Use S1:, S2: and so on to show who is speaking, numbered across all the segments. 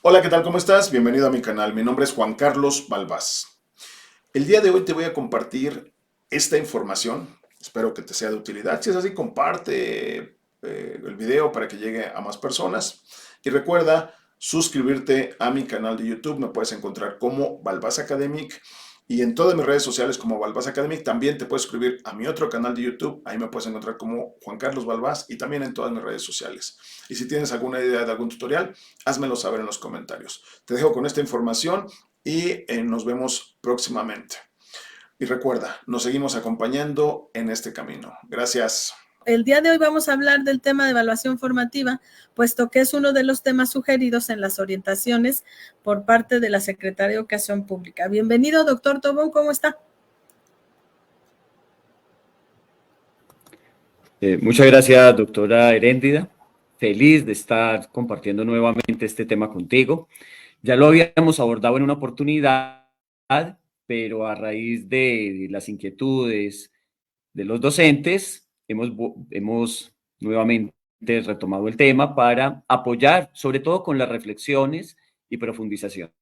S1: Hola, ¿qué tal? ¿Cómo estás? Bienvenido a mi canal. Mi nombre es Juan Carlos Balbás. El día de hoy te voy a compartir esta información. Espero que te sea de utilidad. Si es así, comparte el video para que llegue a más personas. Y recuerda suscribirte a mi canal de YouTube. Me puedes encontrar como Balbás Academic. Y en todas mis redes sociales como Balbás Academic. También te puedes suscribir a mi otro canal de YouTube. Ahí me puedes encontrar como Juan Carlos Balbás. Y también en todas mis redes sociales. Y si tienes alguna idea de algún tutorial, házmelo saber en los comentarios. Te dejo con esta información y nos vemos próximamente. Y recuerda, nos seguimos acompañando en este camino. Gracias.
S2: El día de hoy vamos a hablar del tema de evaluación formativa, puesto que es uno de los temas sugeridos en las orientaciones por parte de la Secretaría de Educación Pública. Bienvenido, doctor Tobón, ¿cómo está?
S3: Muchas gracias, doctora Heréndida. Feliz de estar compartiendo nuevamente este tema contigo. Ya lo habíamos abordado en una oportunidad, pero a raíz de las inquietudes de los docentes, hemos nuevamente retomado el tema para apoyar, sobre todo con las reflexiones y profundización.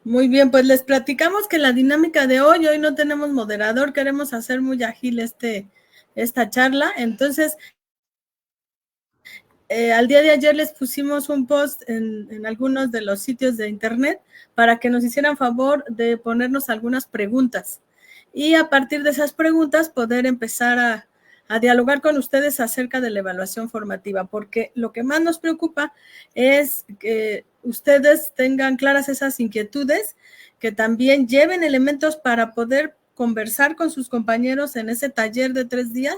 S2: Muy bien, pues les platicamos que la dinámica de hoy no tenemos moderador, queremos hacer muy ágil esta charla, entonces al día de ayer les pusimos un post en algunos de los sitios de internet para que nos hicieran favor de ponernos algunas preguntas y a partir de esas preguntas poder empezar a dialogar con ustedes acerca de la evaluación formativa, porque lo que más nos preocupa es que ustedes tengan claras esas inquietudes, que también lleven elementos para poder conversar con sus compañeros en ese taller de 3 días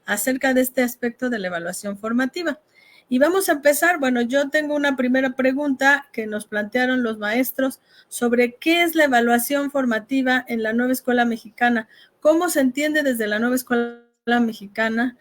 S2: acerca de este aspecto de la evaluación formativa. Y vamos a empezar, bueno, yo tengo una primera pregunta que nos plantearon los maestros sobre qué es la evaluación formativa en la nueva escuela mexicana. ¿Cómo se entiende desde la nueva escuela mexicana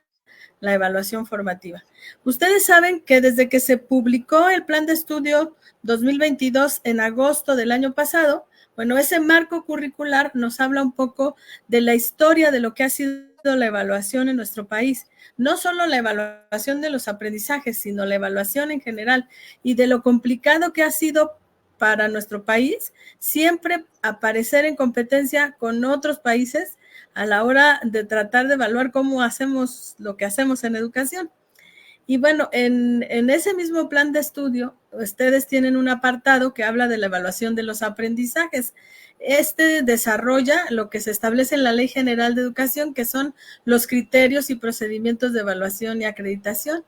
S2: la evaluación formativa? Ustedes saben que desde que se publicó el plan de estudio 2022 en agosto del año pasado, bueno, ese marco curricular nos habla un poco de la historia de lo que ha sido la evaluación en nuestro país. No solo la evaluación de los aprendizajes, sino la evaluación en general y de lo complicado que ha sido para nuestro país siempre aparecer en competencia con otros países a la hora de tratar de evaluar cómo hacemos lo que hacemos en educación. Y bueno, en ese mismo plan de estudio, ustedes tienen un apartado que habla de la evaluación de los aprendizajes. Este desarrolla lo que se establece en la Ley General de Educación, que son los criterios y procedimientos de evaluación y acreditación,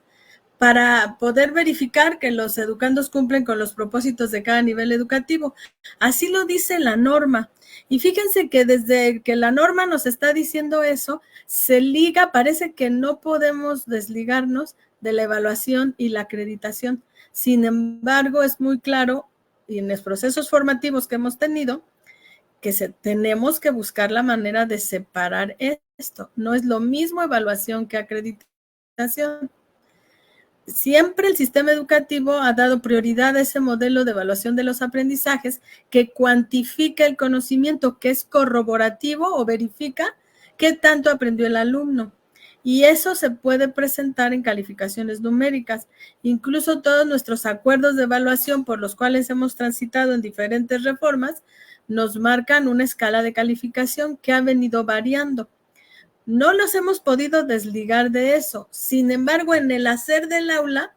S2: para poder verificar que los educandos cumplen con los propósitos de cada nivel educativo. Así lo dice la norma. Y fíjense que desde que la norma nos está diciendo eso, se liga, parece que no podemos desligarnos de la evaluación y la acreditación. Sin embargo, es muy claro, y en los procesos formativos que hemos tenido, que tenemos que buscar la manera de separar esto. No es lo mismo evaluación que acreditación. Siempre el sistema educativo ha dado prioridad a ese modelo de evaluación de los aprendizajes que cuantifica el conocimiento, que es corroborativo o verifica qué tanto aprendió el alumno. Y eso se puede presentar en calificaciones numéricas. Incluso todos nuestros acuerdos de evaluación por los cuales hemos transitado en diferentes reformas nos marcan una escala de calificación que ha venido variando. No nos hemos podido desligar de eso. Sin embargo, en el hacer del aula,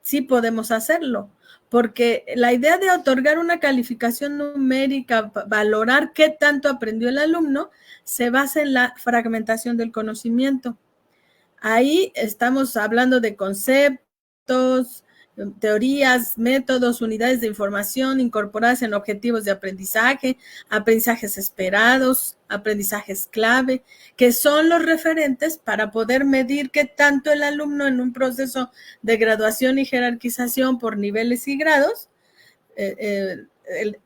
S2: sí podemos hacerlo, porque la idea de otorgar una calificación numérica, valorar qué tanto aprendió el alumno, se basa en la fragmentación del conocimiento. Ahí estamos hablando de conceptos, teorías, métodos, unidades de información incorporadas en objetivos de aprendizaje, aprendizajes esperados, aprendizajes clave, que son los referentes para poder medir qué tanto el alumno en un proceso de graduación y jerarquización por niveles y grados,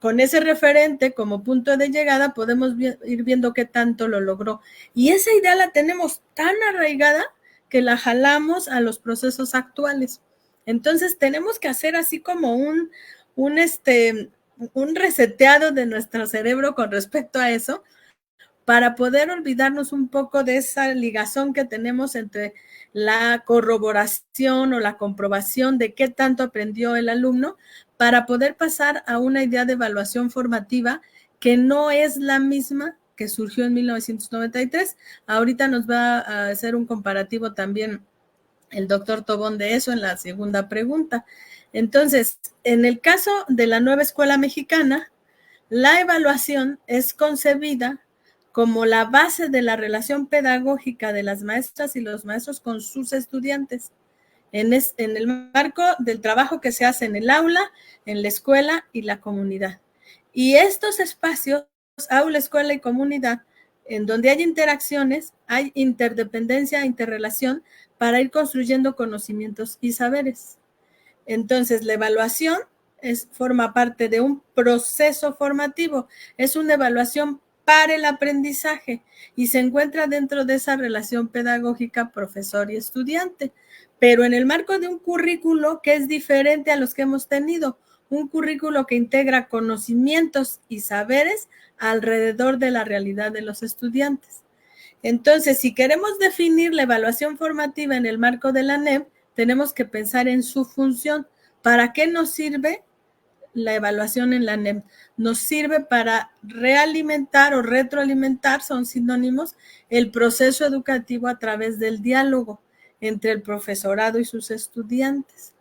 S2: con ese referente como punto de llegada podemos ir viendo qué tanto lo logró. Y esa idea la tenemos tan arraigada que la jalamos a los procesos actuales. Entonces tenemos que hacer así como un reseteado de nuestro cerebro con respecto a eso, para poder olvidarnos un poco de esa ligazón que tenemos entre la corroboración o la comprobación de qué tanto aprendió el alumno, para poder pasar a una idea de evaluación formativa que no es la misma que surgió en 1993. Ahorita nos va a hacer un comparativo también el doctor Tobón de eso en la segunda pregunta. Entonces, en el caso de la nueva escuela mexicana, la evaluación es concebida como la base de la relación pedagógica de las maestras y los maestros con sus estudiantes, en el marco del trabajo que se hace en el aula, en la escuela y la comunidad. Y estos espacios, aula, escuela y comunidad, en donde hay interacciones, hay interdependencia, interrelación, para ir construyendo conocimientos y saberes. Entonces, la evaluación forma parte de un proceso formativo, es una evaluación para el aprendizaje y se encuentra dentro de esa relación pedagógica profesor y estudiante, pero en el marco de un currículo que es diferente a los que hemos tenido, un currículo que integra conocimientos y saberes alrededor de la realidad de los estudiantes. Entonces, si queremos definir la evaluación formativa en el marco de la NEP, tenemos que pensar en su función. ¿Para qué nos sirve la evaluación en la NEP? Nos sirve para realimentar o retroalimentar, son sinónimos, el proceso educativo a través del diálogo entre el profesorado y sus estudiantes.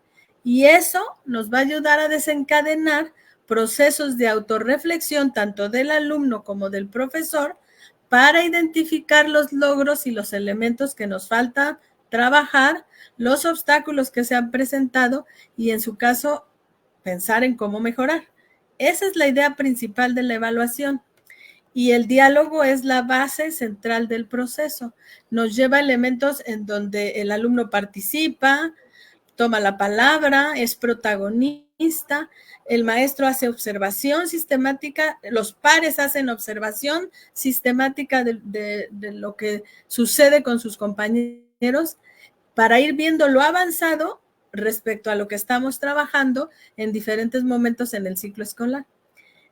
S2: Y eso nos va a ayudar a desencadenar procesos de autorreflexión tanto del alumno como del profesor para identificar los logros y los elementos que nos falta trabajar, los obstáculos que se han presentado y en su caso pensar en cómo mejorar. Esa es la idea principal de la evaluación. Y el diálogo es la base central del proceso. Nos lleva a elementos en donde el alumno participa, toma la palabra, es protagonista, el maestro hace observación sistemática, los pares hacen observación sistemática de lo que sucede con sus compañeros para ir viendo lo avanzado respecto a lo que estamos trabajando en diferentes momentos en el ciclo escolar.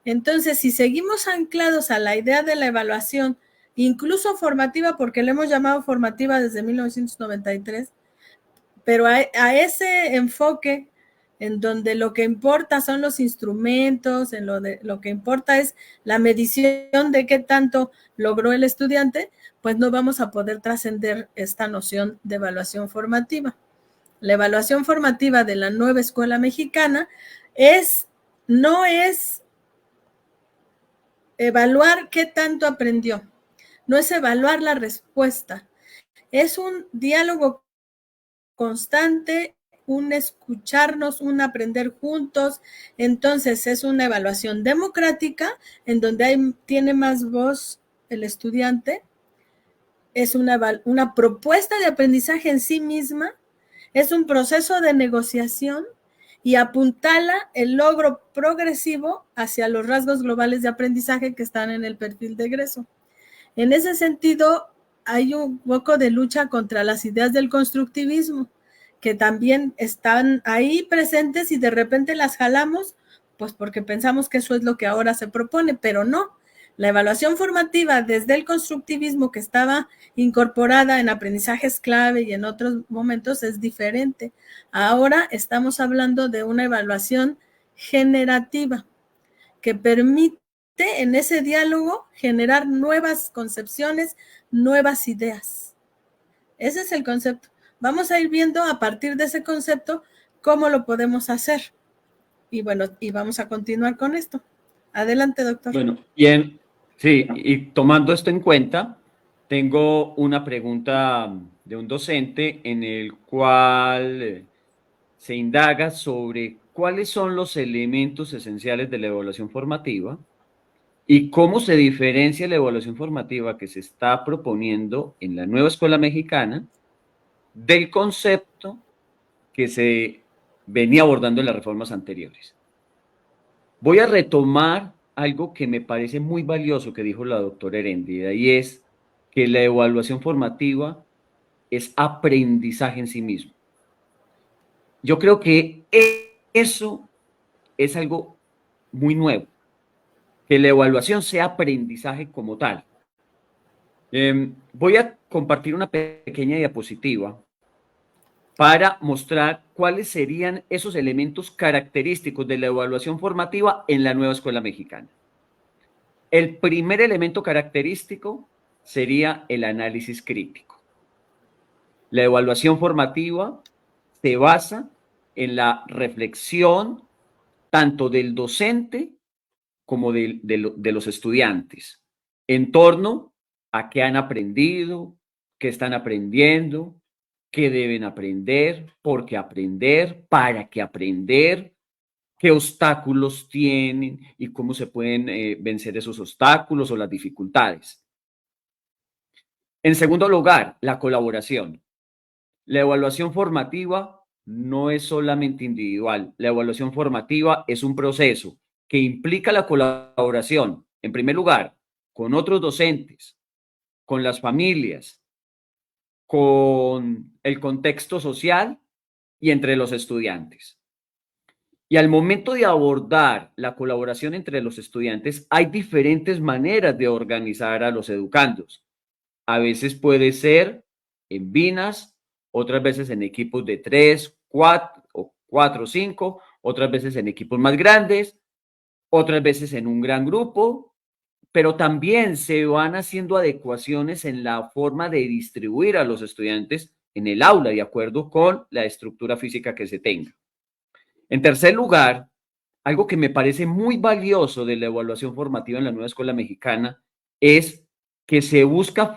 S2: Entonces, si seguimos anclados a la idea de la evaluación, incluso formativa, porque le hemos llamado formativa desde 1993, pero a ese enfoque en donde lo que importa son los instrumentos, lo que importa es la medición de qué tanto logró el estudiante, pues no vamos a poder trascender esta noción de evaluación formativa. La evaluación formativa de la nueva escuela mexicana no es evaluar qué tanto aprendió, no es evaluar la respuesta, es un diálogo constante, un escucharnos, un aprender juntos. Entonces es una evaluación democrática en donde tiene más voz el estudiante, es una propuesta de aprendizaje en sí misma, es un proceso de negociación y apuntala el logro progresivo hacia los rasgos globales de aprendizaje que están en el perfil de egreso. En ese sentido, hay un poco de lucha contra las ideas del constructivismo, que también están ahí presentes y de repente las jalamos, pues porque pensamos que eso es lo que ahora se propone, pero no. La evaluación formativa desde el constructivismo que estaba incorporada en aprendizajes clave y en otros momentos es diferente. Ahora estamos hablando de una evaluación generativa que permite en ese diálogo generar nuevas concepciones, nuevas ideas. Ese es el concepto. Vamos a ir viendo a partir de ese concepto cómo lo podemos hacer. Y bueno, y vamos a continuar con esto. Adelante, doctor.
S3: Bueno, bien, sí, y tomando esto en cuenta, tengo una pregunta de un docente en el cual se indaga sobre cuáles son los elementos esenciales de la evaluación formativa y cómo se diferencia la evaluación formativa que se está proponiendo en la nueva escuela mexicana del concepto que se venía abordando en las reformas anteriores. Voy a retomar algo que me parece muy valioso que dijo la doctora Heréndida, y es que la evaluación formativa es aprendizaje en sí mismo. Yo creo que eso es algo muy nuevo, que la evaluación sea aprendizaje como tal. Voy a compartir una pequeña diapositiva para mostrar cuáles serían esos elementos característicos de la evaluación formativa en la nueva escuela mexicana. El primer elemento característico sería el análisis crítico. La evaluación formativa se basa en la reflexión tanto del docente como de los estudiantes en torno a qué han aprendido, qué están aprendiendo, qué deben aprender, por qué aprender, para qué aprender, qué obstáculos tienen y cómo se pueden vencer esos obstáculos o las dificultades. En segundo lugar, la colaboración. La evaluación formativa no es solamente individual. La evaluación formativa es un proceso que implica la colaboración, en primer lugar, con otros docentes, con las familias, con el contexto social y entre los estudiantes. Y al momento de abordar la colaboración entre los estudiantes, hay diferentes maneras de organizar a los educandos. A veces puede ser en binas, otras veces en equipos de 3, 4, 5, otras veces en equipos más grandes, otras veces en un gran grupo, pero también se van haciendo adecuaciones en la forma de distribuir a los estudiantes en el aula, de acuerdo con la estructura física que se tenga. En tercer lugar, algo que me parece muy valioso de la evaluación formativa en la nueva escuela mexicana es que se buscan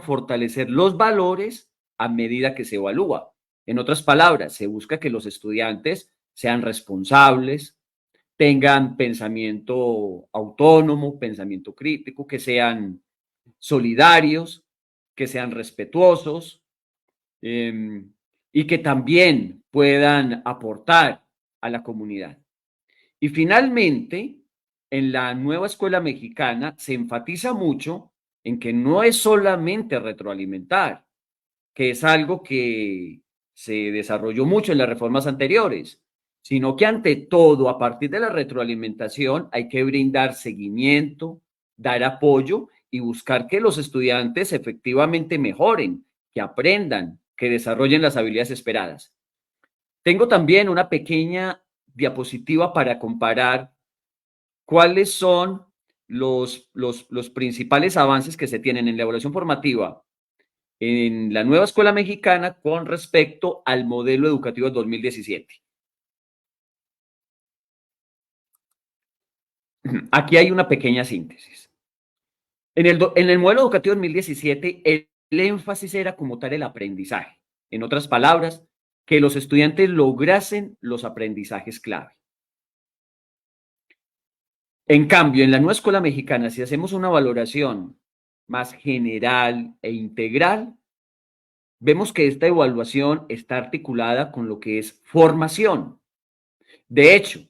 S3: fortalecer los valores a medida que se evalúa. En otras palabras, se busca que los estudiantes sean responsables, tengan pensamiento autónomo, pensamiento crítico, que sean solidarios, que sean respetuosos y que también puedan aportar a la comunidad. Y finalmente, en la nueva escuela mexicana se enfatiza mucho en que no es solamente retroalimentar, que es algo que se desarrolló mucho en las reformas anteriores, sino que ante todo, a partir de la retroalimentación, hay que brindar seguimiento, dar apoyo y buscar que los estudiantes efectivamente mejoren, que aprendan, que desarrollen las habilidades esperadas. Tengo también una pequeña diapositiva para comparar cuáles son los principales avances que se tienen en la evaluación formativa en la nueva escuela mexicana con respecto al modelo educativo 2017. Aquí hay una pequeña síntesis. En el modelo educativo 2017, el énfasis era como tal el aprendizaje. En otras palabras, que los estudiantes lograsen los aprendizajes clave. En cambio, en la nueva escuela mexicana, si hacemos una valoración más general e integral, vemos que esta evaluación está articulada con lo que es formación. De hecho,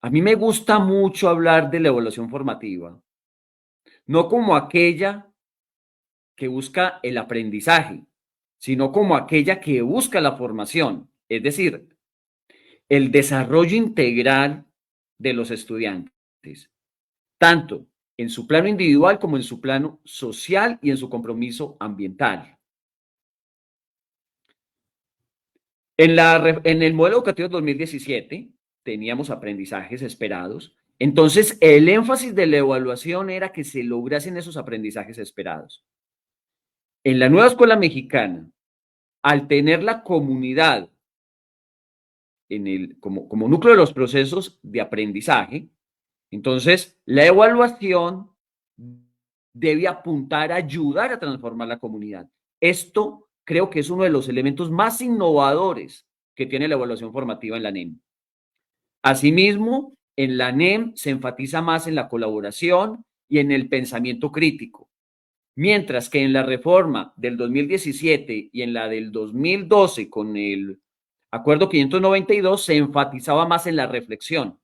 S3: a mí me gusta mucho hablar de la evaluación formativa, no como aquella que busca el aprendizaje, sino como aquella que busca la formación, es decir, el desarrollo integral de los estudiantes, tanto en su plano individual como en su plano social y en su compromiso ambiental. En el modelo educativo 2017 teníamos aprendizajes esperados, entonces el énfasis de la evaluación era que se lograsen esos aprendizajes esperados. En la nueva escuela mexicana, al tener la comunidad como núcleo de los procesos de aprendizaje, entonces la evaluación debe apuntar a ayudar a transformar la comunidad. Esto creo que es uno de los elementos más innovadores que tiene la evaluación formativa en la NEM. Asimismo, en la NEM se enfatiza más en la colaboración y en el pensamiento crítico, mientras que en la reforma del 2017 y en la del 2012 con el Acuerdo 592 se enfatizaba más en la reflexión.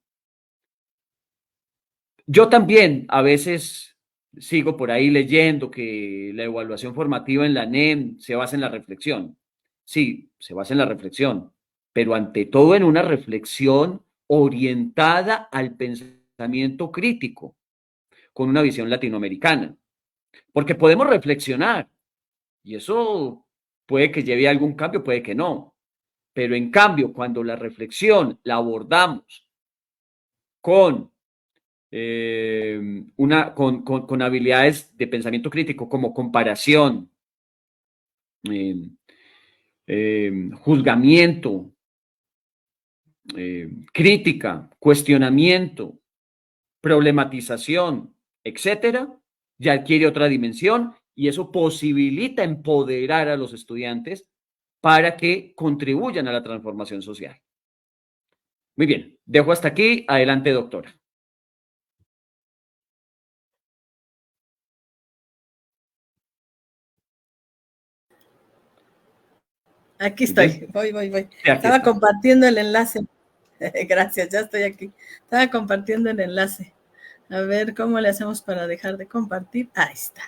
S3: Yo también a veces sigo por ahí leyendo que la evaluación formativa en la NEM se basa en la reflexión. Sí, se basa en la reflexión, pero ante todo en una reflexión orientada al pensamiento crítico, con una visión latinoamericana. porque podemos reflexionar y eso puede que lleve a algún cambio, puede que no. Pero en cambio, cuando la reflexión la abordamos con, con habilidades de pensamiento crítico como comparación, eh, juzgamiento, crítica, cuestionamiento, problematización, etcétera, ya adquiere otra dimensión y eso posibilita empoderar a los estudiantes para que contribuyan a la transformación social. Muy bien, dejo hasta aquí. Adelante, doctora.
S2: Aquí estoy, voy. Estaba
S3: Está.
S2: compartiendo el enlace. Gracias, ya estoy aquí. Estaba compartiendo el enlace. A ver cómo le hacemos para dejar de compartir. Ahí está.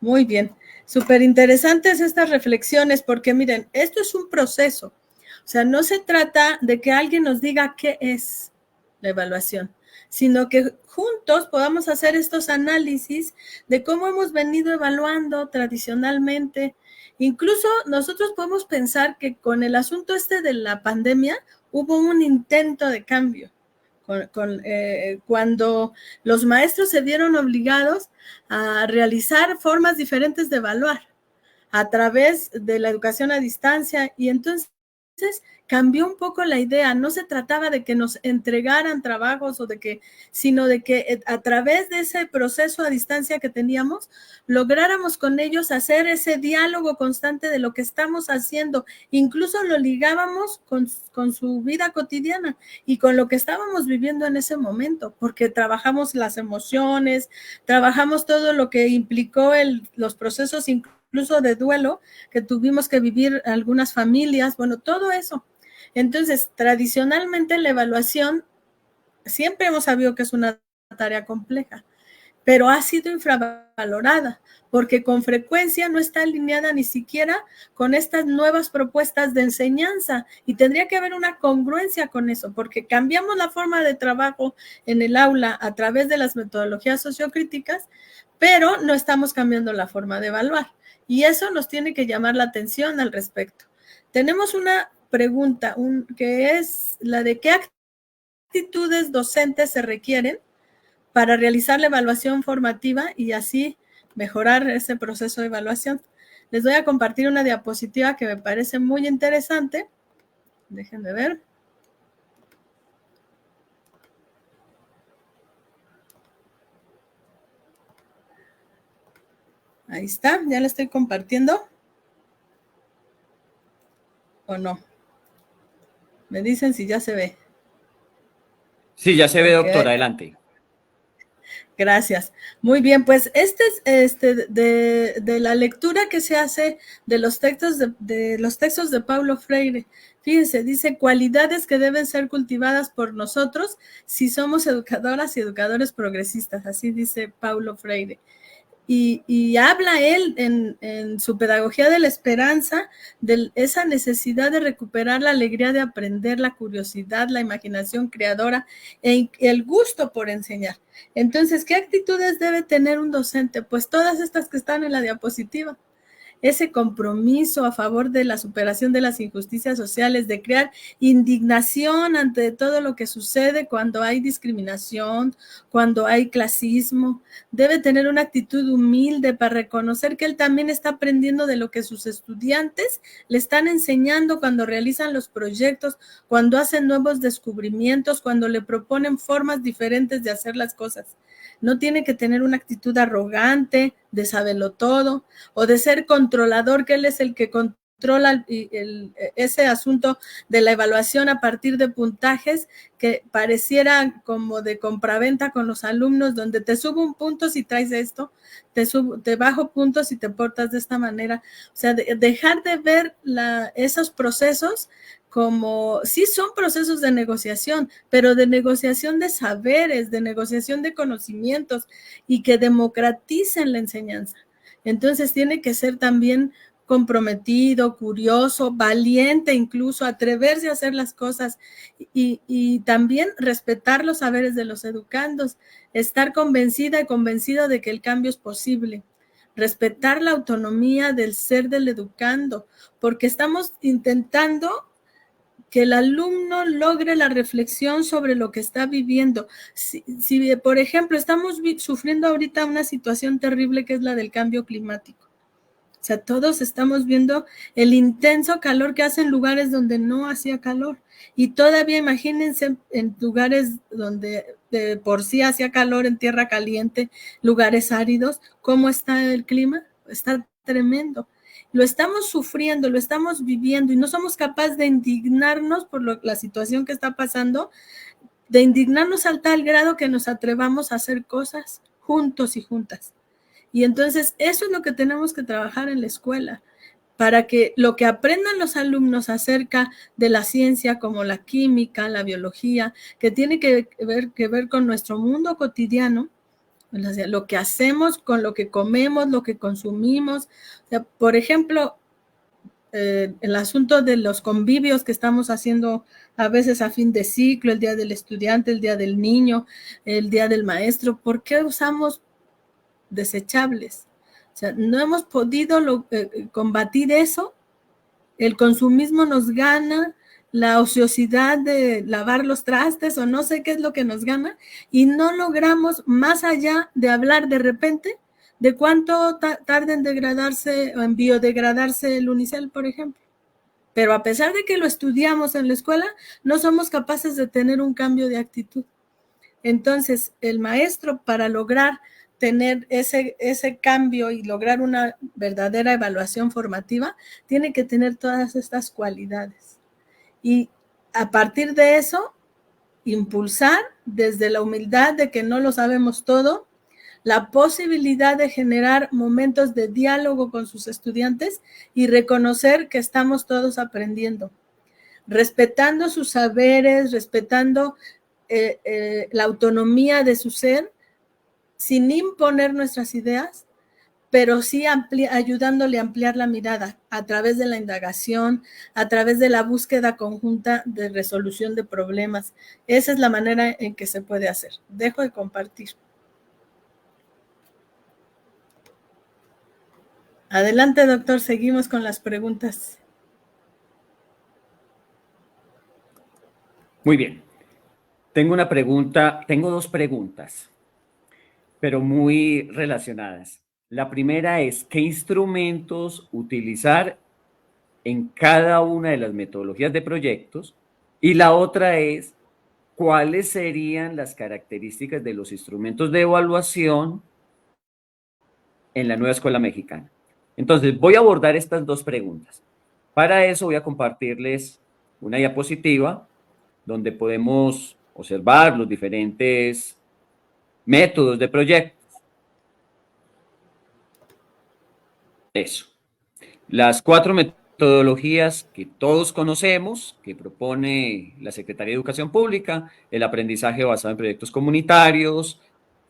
S2: Muy bien. Súper interesantes estas reflexiones porque miren, esto es un proceso. O sea, no se trata de que alguien nos diga qué es la evaluación, sino que juntos podamos hacer estos análisis de cómo hemos venido evaluando tradicionalmente. Incluso nosotros podemos pensar que con el asunto de la pandemia hubo un intento de cambio. Cuando los maestros se vieron obligados a realizar formas diferentes de evaluar a través de la educación a distancia y entonces cambió un poco la idea, no se trataba de que nos entregaran trabajos sino de que a través de ese proceso a distancia que teníamos, lográramos con ellos hacer ese diálogo constante de lo que estamos haciendo, incluso lo ligábamos con su vida cotidiana y con lo que estábamos viviendo en ese momento, porque trabajamos las emociones, trabajamos todo lo que implicó los procesos incluso de duelo que tuvimos que vivir algunas familias, bueno, todo eso. Entonces, tradicionalmente la evaluación, siempre hemos sabido que es una tarea compleja, pero ha sido infravalorada, porque con frecuencia no está alineada ni siquiera con estas nuevas propuestas de enseñanza, y tendría que haber una congruencia con eso, porque cambiamos la forma de trabajo en el aula a través de las metodologías sociocríticas, pero no estamos cambiando la forma de evaluar, y eso nos tiene que llamar la atención al respecto. Tenemos una pregunta, que es la de qué actitudes docentes se requieren para realizar la evaluación formativa y así mejorar ese proceso de evaluación. Les voy a compartir una diapositiva que me parece muy interesante. Déjenme ver. Ahí está, ya la estoy compartiendo. ¿O no? Me dicen si ya se ve.
S3: Sí, ya se ve, doctora, adelante.
S2: Gracias. Muy bien, pues de la lectura que se hace de los textos de Paulo Freire. Fíjense, dice cualidades que deben ser cultivadas por nosotros si somos educadoras y educadores progresistas, así dice Paulo Freire. Y habla él en su pedagogía de la esperanza de esa necesidad de recuperar la alegría de aprender, la curiosidad, la imaginación creadora e el gusto por enseñar. Entonces, ¿qué actitudes debe tener un docente? Pues todas estas que están en la diapositiva. Ese compromiso a favor de la superación de las injusticias sociales, de crear indignación ante todo lo que sucede cuando hay discriminación, cuando hay clasismo. Debe tener una actitud humilde para reconocer que él también está aprendiendo de lo que sus estudiantes le están enseñando cuando realizan los proyectos, cuando hacen nuevos descubrimientos, cuando le proponen formas diferentes de hacer las cosas. No tiene que tener una actitud arrogante, de saberlo todo, o de ser controlador, que él es el que controla ese asunto de la evaluación a partir de puntajes que pareciera como de compraventa con los alumnos, donde te subo un punto si traes esto, te bajo puntos si te portas de esta manera. O sea, dejar de ver esos procesos como, sí son procesos de negociación, pero de negociación de saberes, de negociación de conocimientos y que democraticen la enseñanza. Entonces tiene que ser también comprometido, curioso, valiente, incluso atreverse a hacer las cosas y también respetar los saberes de los educandos, estar convencida y convencido de que el cambio es posible. respetar la autonomía del ser del educando, porque estamos intentando que el alumno logre la reflexión sobre lo que está viviendo. Si por ejemplo, estamos sufriendo ahorita una situación terrible que es la del cambio climático. O sea, todos estamos viendo el intenso calor que hace en lugares donde no hacía calor. Y todavía imagínense en lugares donde de por sí hacía calor, en tierra caliente, lugares áridos, ¿cómo está el clima? Está tremendo. Lo estamos sufriendo, lo estamos viviendo y no somos capaces de indignarnos por la situación que está pasando, de indignarnos al tal grado que nos atrevamos a hacer cosas juntos y juntas. Y entonces eso es lo que tenemos que trabajar en la escuela, para que lo que aprendan los alumnos acerca de la ciencia como la química, la biología, que tiene que ver con nuestro mundo cotidiano, o sea, lo que hacemos con lo que comemos, lo que consumimos. O sea, por ejemplo, el asunto de los convivios que estamos haciendo a veces a fin de ciclo, el día del estudiante, el día del niño, el día del maestro, ¿por qué usamos desechables? O sea, no hemos podido combatir eso. El consumismo nos gana, la ociosidad de lavar los trastes o no sé qué es lo que nos gana, y no logramos, más allá de hablar de repente de cuánto tarda en degradarse o en biodegradarse el unicel, por ejemplo. Pero a pesar de que lo estudiamos en la escuela, no somos capaces de tener un cambio de actitud. Entonces, el maestro, para lograr tener ese cambio y lograr una verdadera evaluación formativa, tiene que tener todas estas cualidades. Y a partir de eso, impulsar desde la humildad de que no lo sabemos todo, la posibilidad de generar momentos de diálogo con sus estudiantes y reconocer que estamos todos aprendiendo, respetando sus saberes, respetando la autonomía de su ser, sin imponer nuestras ideas, pero sí ayudándole a ampliar la mirada a través de la indagación, a través de la búsqueda conjunta de resolución de problemas. Esa es la manera en que se puede hacer. Dejo de compartir. Adelante, doctor, seguimos con las preguntas.
S3: Muy bien. Tengo dos preguntas, pero muy relacionadas. La primera es, ¿qué instrumentos utilizar en cada una de las metodologías de proyectos? Y la otra es, ¿cuáles serían las características de los instrumentos de evaluación en la nueva escuela mexicana? Entonces, voy a abordar estas dos preguntas. Para eso voy a compartirles una diapositiva donde podemos observar los diferentes métodos de proyectos. Eso. Las 4 metodologías que todos conocemos, que propone la Secretaría de Educación Pública: el aprendizaje basado en proyectos comunitarios,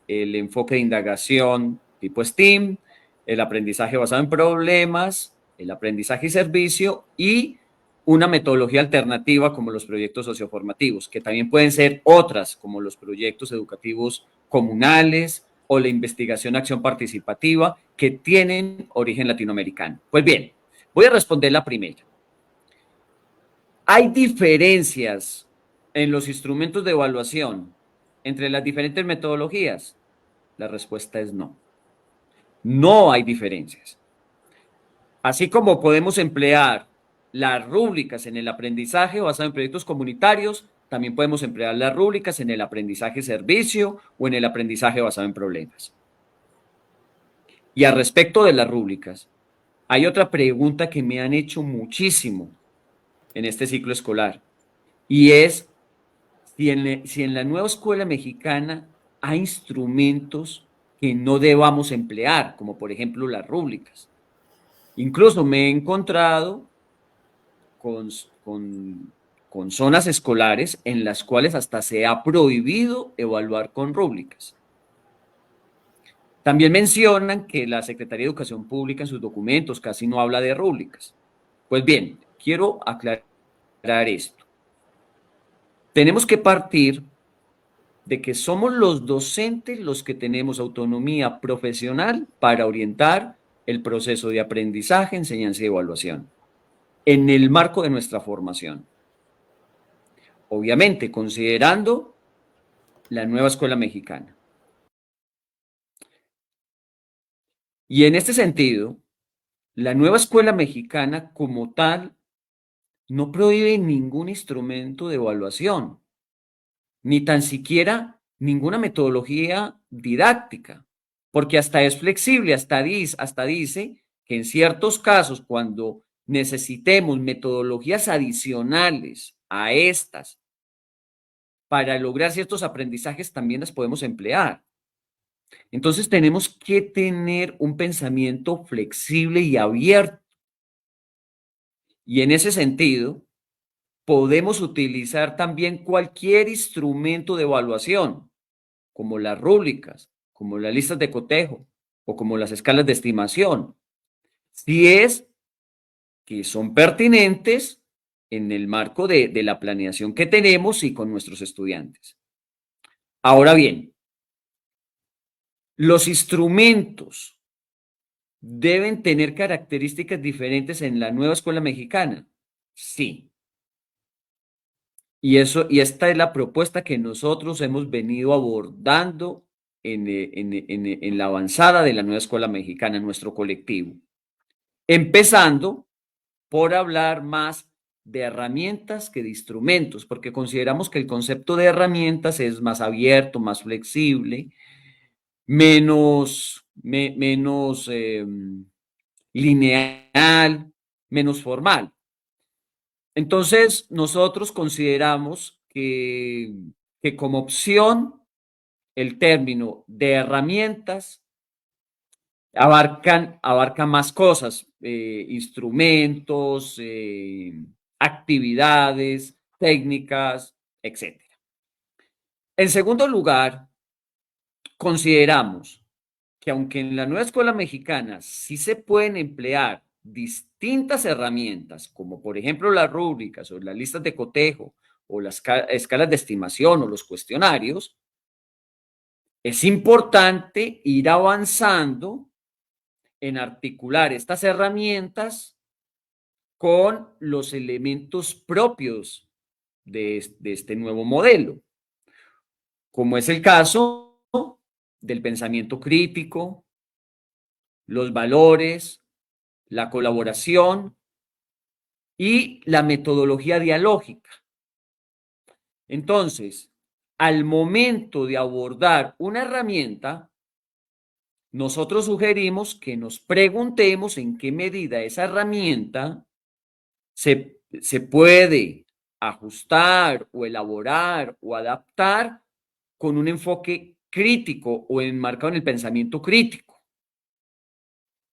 S3: el enfoque de indagación tipo STEAM, el aprendizaje basado en problemas, el aprendizaje y servicio, y una metodología alternativa como los proyectos socioformativos, que también pueden ser otras, como los proyectos educativos comunales o la investigación-acción participativa, que tienen origen latinoamericano. Pues bien, voy a responder la primera. ¿Hay diferencias en los instrumentos de evaluación entre las diferentes metodologías? La respuesta es no. No hay diferencias. Así como podemos emplear las rúbricas en el aprendizaje basado en proyectos comunitarios, también podemos emplear las rúbricas en el aprendizaje servicio o en el aprendizaje basado en problemas. Y al respecto de las rúbricas, hay otra pregunta que me han hecho muchísimo en este ciclo escolar, y es si en la nueva escuela mexicana hay instrumentos que no debamos emplear, como por ejemplo las rúbricas. Incluso me he encontrado con zonas escolares en las cuales hasta se ha prohibido evaluar con rúbricas. También mencionan que la Secretaría de Educación Pública en sus documentos casi no habla de rúbricas. Pues bien, quiero aclarar esto. Tenemos que partir de que somos los docentes los que tenemos autonomía profesional para orientar el proceso de aprendizaje, enseñanza y evaluación en el marco de nuestra formación. Obviamente, considerando la nueva escuela mexicana. Y en este sentido, la nueva escuela mexicana como tal no prohíbe ningún instrumento de evaluación, ni tan siquiera ninguna metodología didáctica, porque hasta es flexible, hasta dice que en ciertos casos, cuando necesitemos metodologías adicionales a estas para lograr ciertos aprendizajes, también las podemos emplear. Entonces tenemos que tener un pensamiento flexible y abierto. Y en ese sentido, podemos utilizar también cualquier instrumento de evaluación, como las rúbricas, como las listas de cotejo o como las escalas de estimación, si es que son pertinentes en el marco de la planeación que tenemos y con nuestros estudiantes. Ahora bien, los instrumentos deben tener características diferentes en la nueva escuela mexicana. Sí. Y esta es la propuesta que nosotros hemos venido abordando en la avanzada de la nueva escuela mexicana, en nuestro colectivo. Empezando por hablar más de herramientas que de instrumentos, porque consideramos que el concepto de herramientas es más abierto, más flexible, menos lineal, menos formal. Entonces, nosotros consideramos que como opción el término de herramientas abarca más cosas, instrumentos, actividades, técnicas, etc. En segundo lugar, consideramos que aunque en la nueva escuela mexicana sí se pueden emplear distintas herramientas, como por ejemplo las rúbricas o las listas de cotejo o las escalas de estimación o los cuestionarios, es importante ir avanzando en articular estas herramientas con los elementos propios de este nuevo modelo, como es el caso del pensamiento crítico, los valores, la colaboración y la metodología dialógica. Entonces, al momento de abordar una herramienta, nosotros sugerimos que nos preguntemos en qué medida esa herramienta se puede ajustar o elaborar o adaptar con un enfoque crítico o enmarcado en el pensamiento crítico.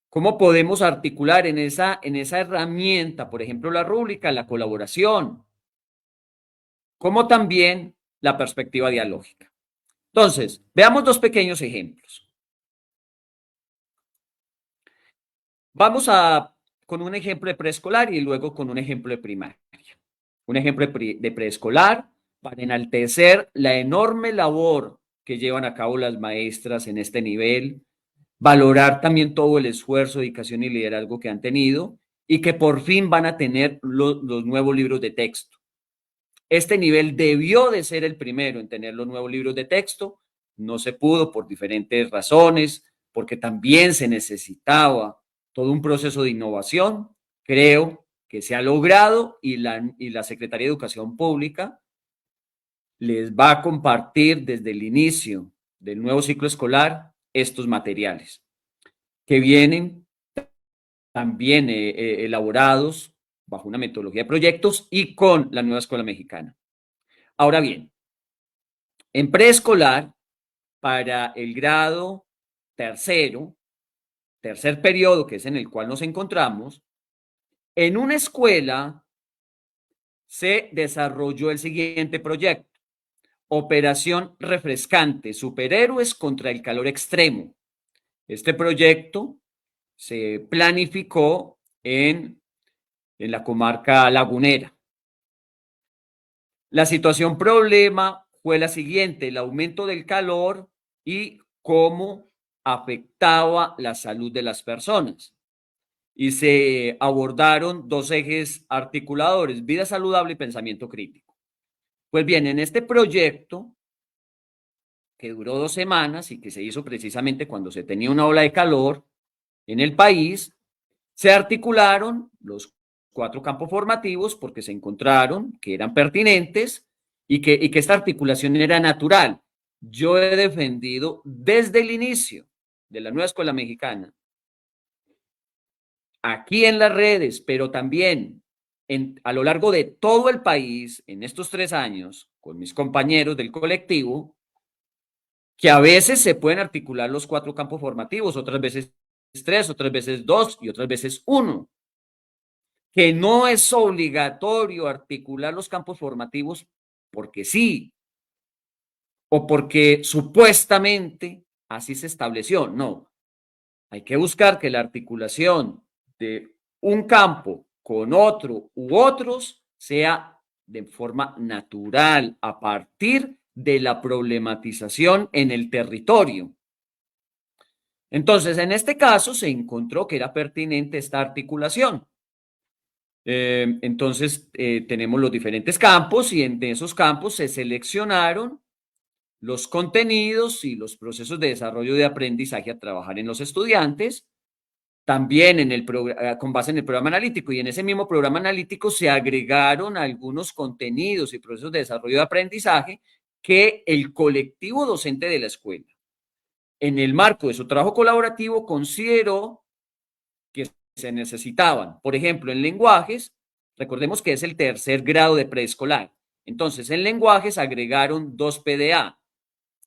S3: ¿Cómo podemos articular en esa herramienta, por ejemplo, la rúbrica, la colaboración, como también la perspectiva dialógica? Entonces, veamos dos pequeños ejemplos. Vamos con un ejemplo de preescolar y luego con un ejemplo de primaria. Un ejemplo de preescolar para enaltecer la enorme labor que llevan a cabo las maestras en este nivel, valorar también todo el esfuerzo, dedicación y liderazgo que han tenido y que por fin van a tener los nuevos libros de texto. Este nivel debió de ser el primero en tener los nuevos libros de texto, no se pudo por diferentes razones, porque también se necesitaba todo un proceso de innovación. Creo que se ha logrado y la Secretaría de Educación Pública les va a compartir desde el inicio del nuevo ciclo escolar estos materiales que vienen también elaborados bajo una metodología de proyectos y con la nueva escuela mexicana. Ahora bien, en preescolar, para el grado tercer periodo, que es en el cual nos encontramos, en una escuela se desarrolló el siguiente proyecto: Operación Refrescante, superhéroes contra el calor extremo. Este proyecto se planificó en la comarca lagunera. La situación problema fue la siguiente: el aumento del calor y cómo afectaba la salud de las personas. Y se abordaron dos ejes articuladores: vida saludable y pensamiento crítico. Pues bien, en este proyecto, que duró 2 semanas y que se hizo precisamente cuando se tenía una ola de calor en el país, se articularon los 4 campos formativos porque se encontraron que eran pertinentes y que esta articulación era natural. Yo he defendido desde el inicio de la nueva escuela mexicana, aquí en las redes, pero también a lo largo de todo el país, en estos 3 años, con mis compañeros del colectivo, que a veces se pueden articular los 4 campos formativos, otras veces 3, otras veces 2 y otras veces 1. Que no es obligatorio articular los campos formativos porque sí, o porque supuestamente así se estableció. No, hay que buscar que la articulación de un campo con otro u otros sea de forma natural, a partir de la problematización en el territorio. Entonces, en este caso se encontró que era pertinente esta articulación. Entonces, tenemos los diferentes campos y en esos campos se seleccionaron los contenidos y los procesos de desarrollo de aprendizaje a trabajar en los estudiantes, también con base en el programa analítico, y en ese mismo programa analítico se agregaron algunos contenidos y procesos de desarrollo de aprendizaje que el colectivo docente de la escuela, en el marco de su trabajo colaborativo, consideró que se necesitaban. Por ejemplo, en lenguajes, recordemos que es el 3er grado de preescolar. Entonces, en lenguajes agregaron 2 PDA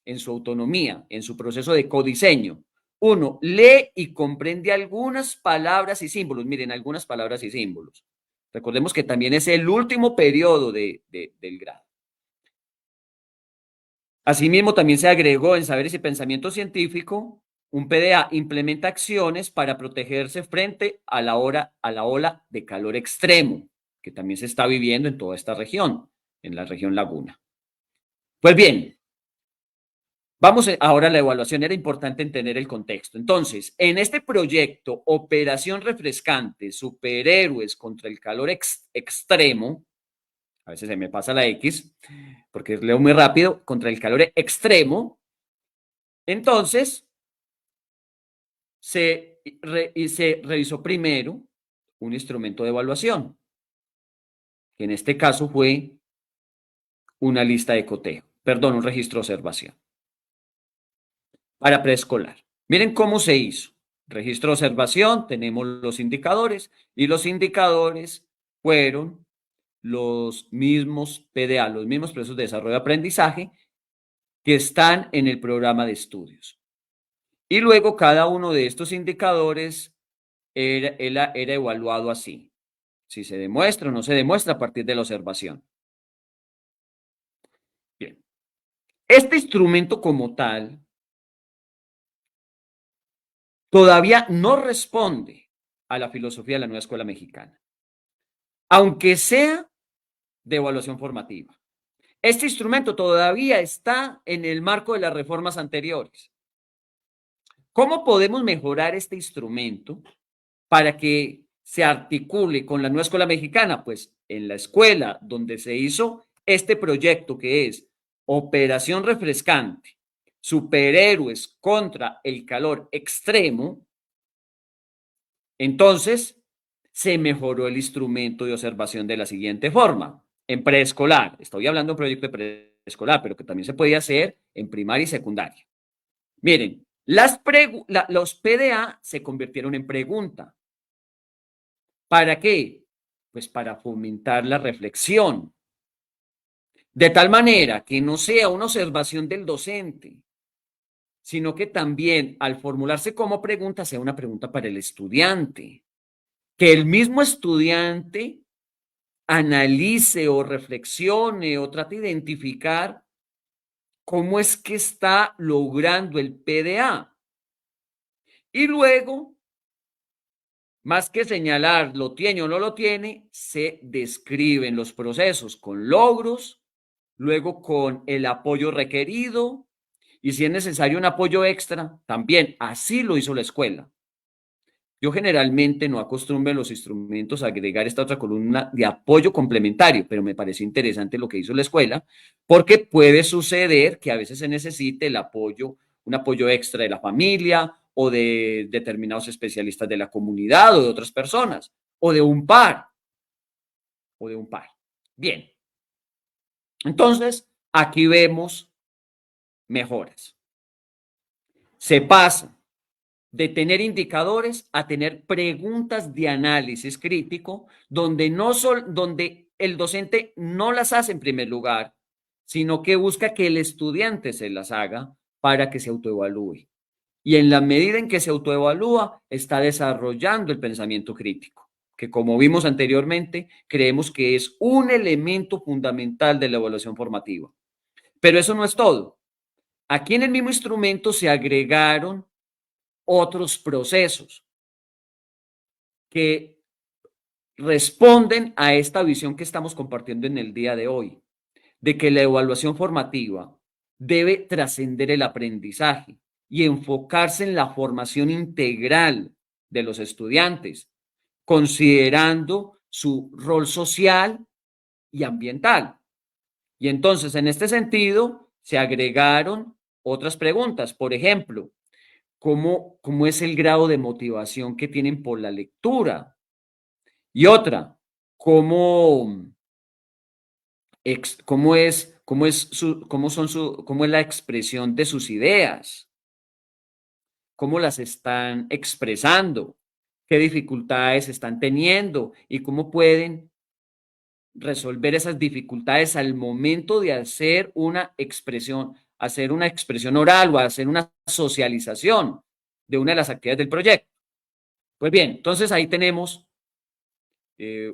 S3: en su autonomía, en su proceso de codiseño. 1, lee y comprende algunas palabras y símbolos. Miren, algunas palabras y símbolos. Recordemos que también es el último periodo del grado. Asimismo, también se agregó en Saberes y Pensamiento Científico un PDA: implementa acciones para protegerse frente a la ola de calor extremo, que también se está viviendo en toda esta región, en la región Laguna. Pues bien, vamos ahora a la evaluación. Era importante entender el contexto. Entonces, en este proyecto, Operación Refrescante, superhéroes contra el calor extremo, a veces se me pasa la X, porque leo muy rápido, contra el calor extremo, entonces se revisó primero un instrumento de evaluación, que en este caso fue una lista de cotejo, perdón, un registro de observación para preescolar. Miren cómo se hizo. Registro de observación, tenemos los indicadores, y los indicadores fueron los mismos PDA, los mismos procesos de desarrollo de aprendizaje que están en el programa de estudios. Y luego cada uno de estos indicadores era evaluado así: si se demuestra o no se demuestra a partir de la observación. Bien, este instrumento como tal todavía no responde a la filosofía de la nueva escuela mexicana, aunque sea de evaluación formativa. Este instrumento todavía está en el marco de las reformas anteriores. ¿Cómo podemos mejorar este instrumento para que se articule con la nueva escuela mexicana? Pues en la escuela donde se hizo este proyecto, que es Operación Refrescante, superhéroes contra el calor extremo, entonces se mejoró el instrumento de observación de la siguiente forma: en preescolar, estoy hablando de un proyecto de preescolar, pero que también se podía hacer en primaria y secundaria. Miren, los PDA se convirtieron en pregunta. ¿Para qué? Pues para fomentar la reflexión, de tal manera que no sea una observación del docente, sino que también, al formularse como pregunta, sea una pregunta para el estudiante, que el mismo estudiante analice o reflexione o trate de identificar cómo es que está logrando el PDA. Y luego, más que señalar lo tiene o no lo tiene, se describen los procesos con logros luego con el apoyo requerido y si es necesario un apoyo extra, también. Así lo hizo la escuela. Yo generalmente no acostumbro en los instrumentos a agregar esta otra columna de apoyo complementario, pero me parece interesante lo que hizo la escuela, porque puede suceder que a veces se necesite el apoyo, un apoyo extra de la familia o de determinados especialistas de la comunidad o de otras personas, o de un par, o de un par. Bien, entonces aquí vemos mejoras. Se pasa de tener indicadores a tener preguntas de análisis crítico, donde, donde el docente no las hace en primer lugar, sino que busca que el estudiante se las haga para que se autoevalúe. Y en la medida en que se autoevalúa, está desarrollando el pensamiento crítico, que como vimos anteriormente, creemos que es un elemento fundamental de la evaluación formativa. Pero eso no es todo. Aquí en el mismo instrumento se agregaron otros procesos que responden a esta visión que estamos compartiendo en el día de hoy, de que la evaluación formativa debe trascender el aprendizaje y enfocarse en la formación integral de los estudiantes, considerando su rol social y ambiental. Y entonces, en este sentido, se agregaron otras preguntas. Por ejemplo, ¿cómo es el grado de motivación que tienen por la lectura? Y otra, ¿cómo es la expresión de sus ideas? ¿Cómo las están expresando? ¿Qué dificultades están teniendo? ¿Y cómo pueden resolver esas dificultades al momento de hacer una expresión oral o hacer una socialización de una de las actividades del proyecto? Pues bien, entonces ahí tenemos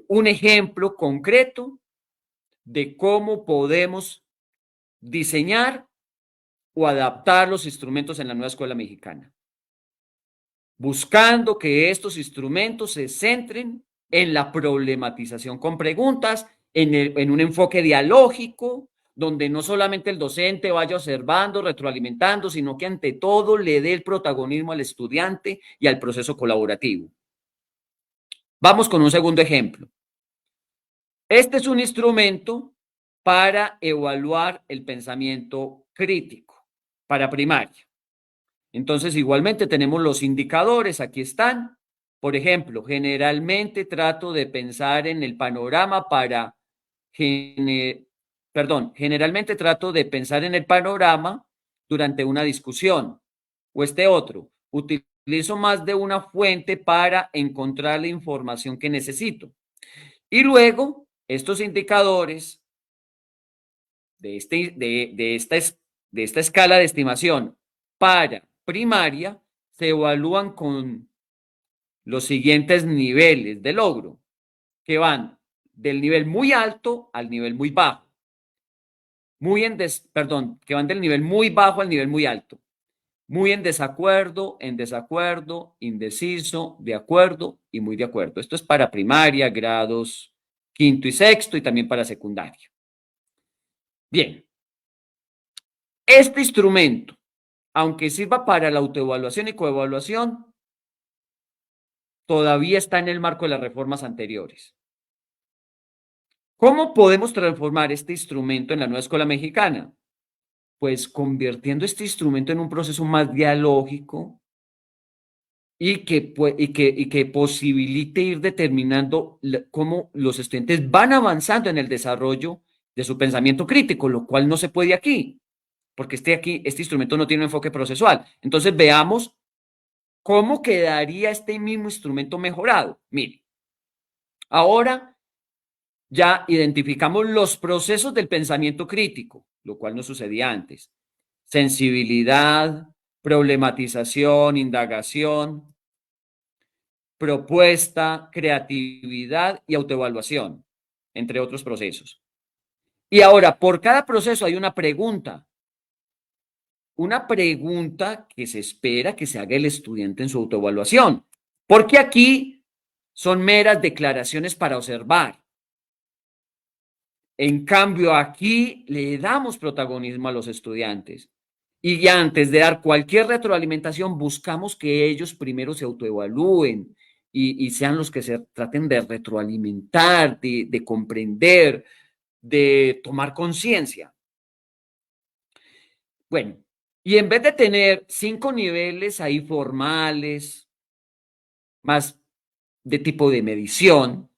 S3: un ejemplo concreto de cómo podemos diseñar o adaptar los instrumentos en la nueva escuela mexicana, buscando que estos instrumentos se centren en la problematización con preguntas, en un enfoque dialógico, donde no solamente el docente vaya observando, retroalimentando, sino que ante todo le dé el protagonismo al estudiante y al proceso colaborativo. Vamos con un segundo ejemplo. Este es un instrumento para evaluar el pensamiento crítico para primaria. Entonces, igualmente tenemos los indicadores, aquí están. Por ejemplo, generalmente trato de pensar en el panorama generalmente trato de pensar en el panorama durante una discusión. O este otro, utilizo más de una fuente para encontrar la información que necesito. Y luego, estos indicadores de esta escala de estimación para primaria se evalúan con los siguientes niveles de logro, que van del nivel muy alto al nivel muy bajo. Que van del nivel muy bajo al nivel muy alto. Muy en desacuerdo, indeciso, de acuerdo y muy de acuerdo. Esto es para primaria, grados quinto y sexto y también para secundaria. Bien, este instrumento, aunque sirva para la autoevaluación y coevaluación, todavía está en el marco de las reformas anteriores. ¿Cómo podemos transformar este instrumento en la nueva escuela mexicana? Pues convirtiendo este instrumento en un proceso más dialógico y que posibilite ir determinando cómo los estudiantes van avanzando en el desarrollo de su pensamiento crítico, lo cual no se puede aquí, porque este instrumento no tiene un enfoque procesual. Entonces veamos cómo quedaría este mismo instrumento mejorado. Mire, ahora ya identificamos los procesos del pensamiento crítico, lo cual no sucedía antes. Sensibilidad, problematización, indagación, propuesta, creatividad y autoevaluación, entre otros procesos. Y ahora, por cada proceso hay una pregunta que se espera que se haga el estudiante en su autoevaluación, porque aquí son meras declaraciones para observar. En cambio, aquí le damos protagonismo a los estudiantes. Y antes de dar cualquier retroalimentación, buscamos que ellos primero se autoevalúen y sean los que se traten de retroalimentar, de comprender, de tomar conciencia. Bueno, y en vez de tener 5 niveles ahí formales, más de tipo de medición,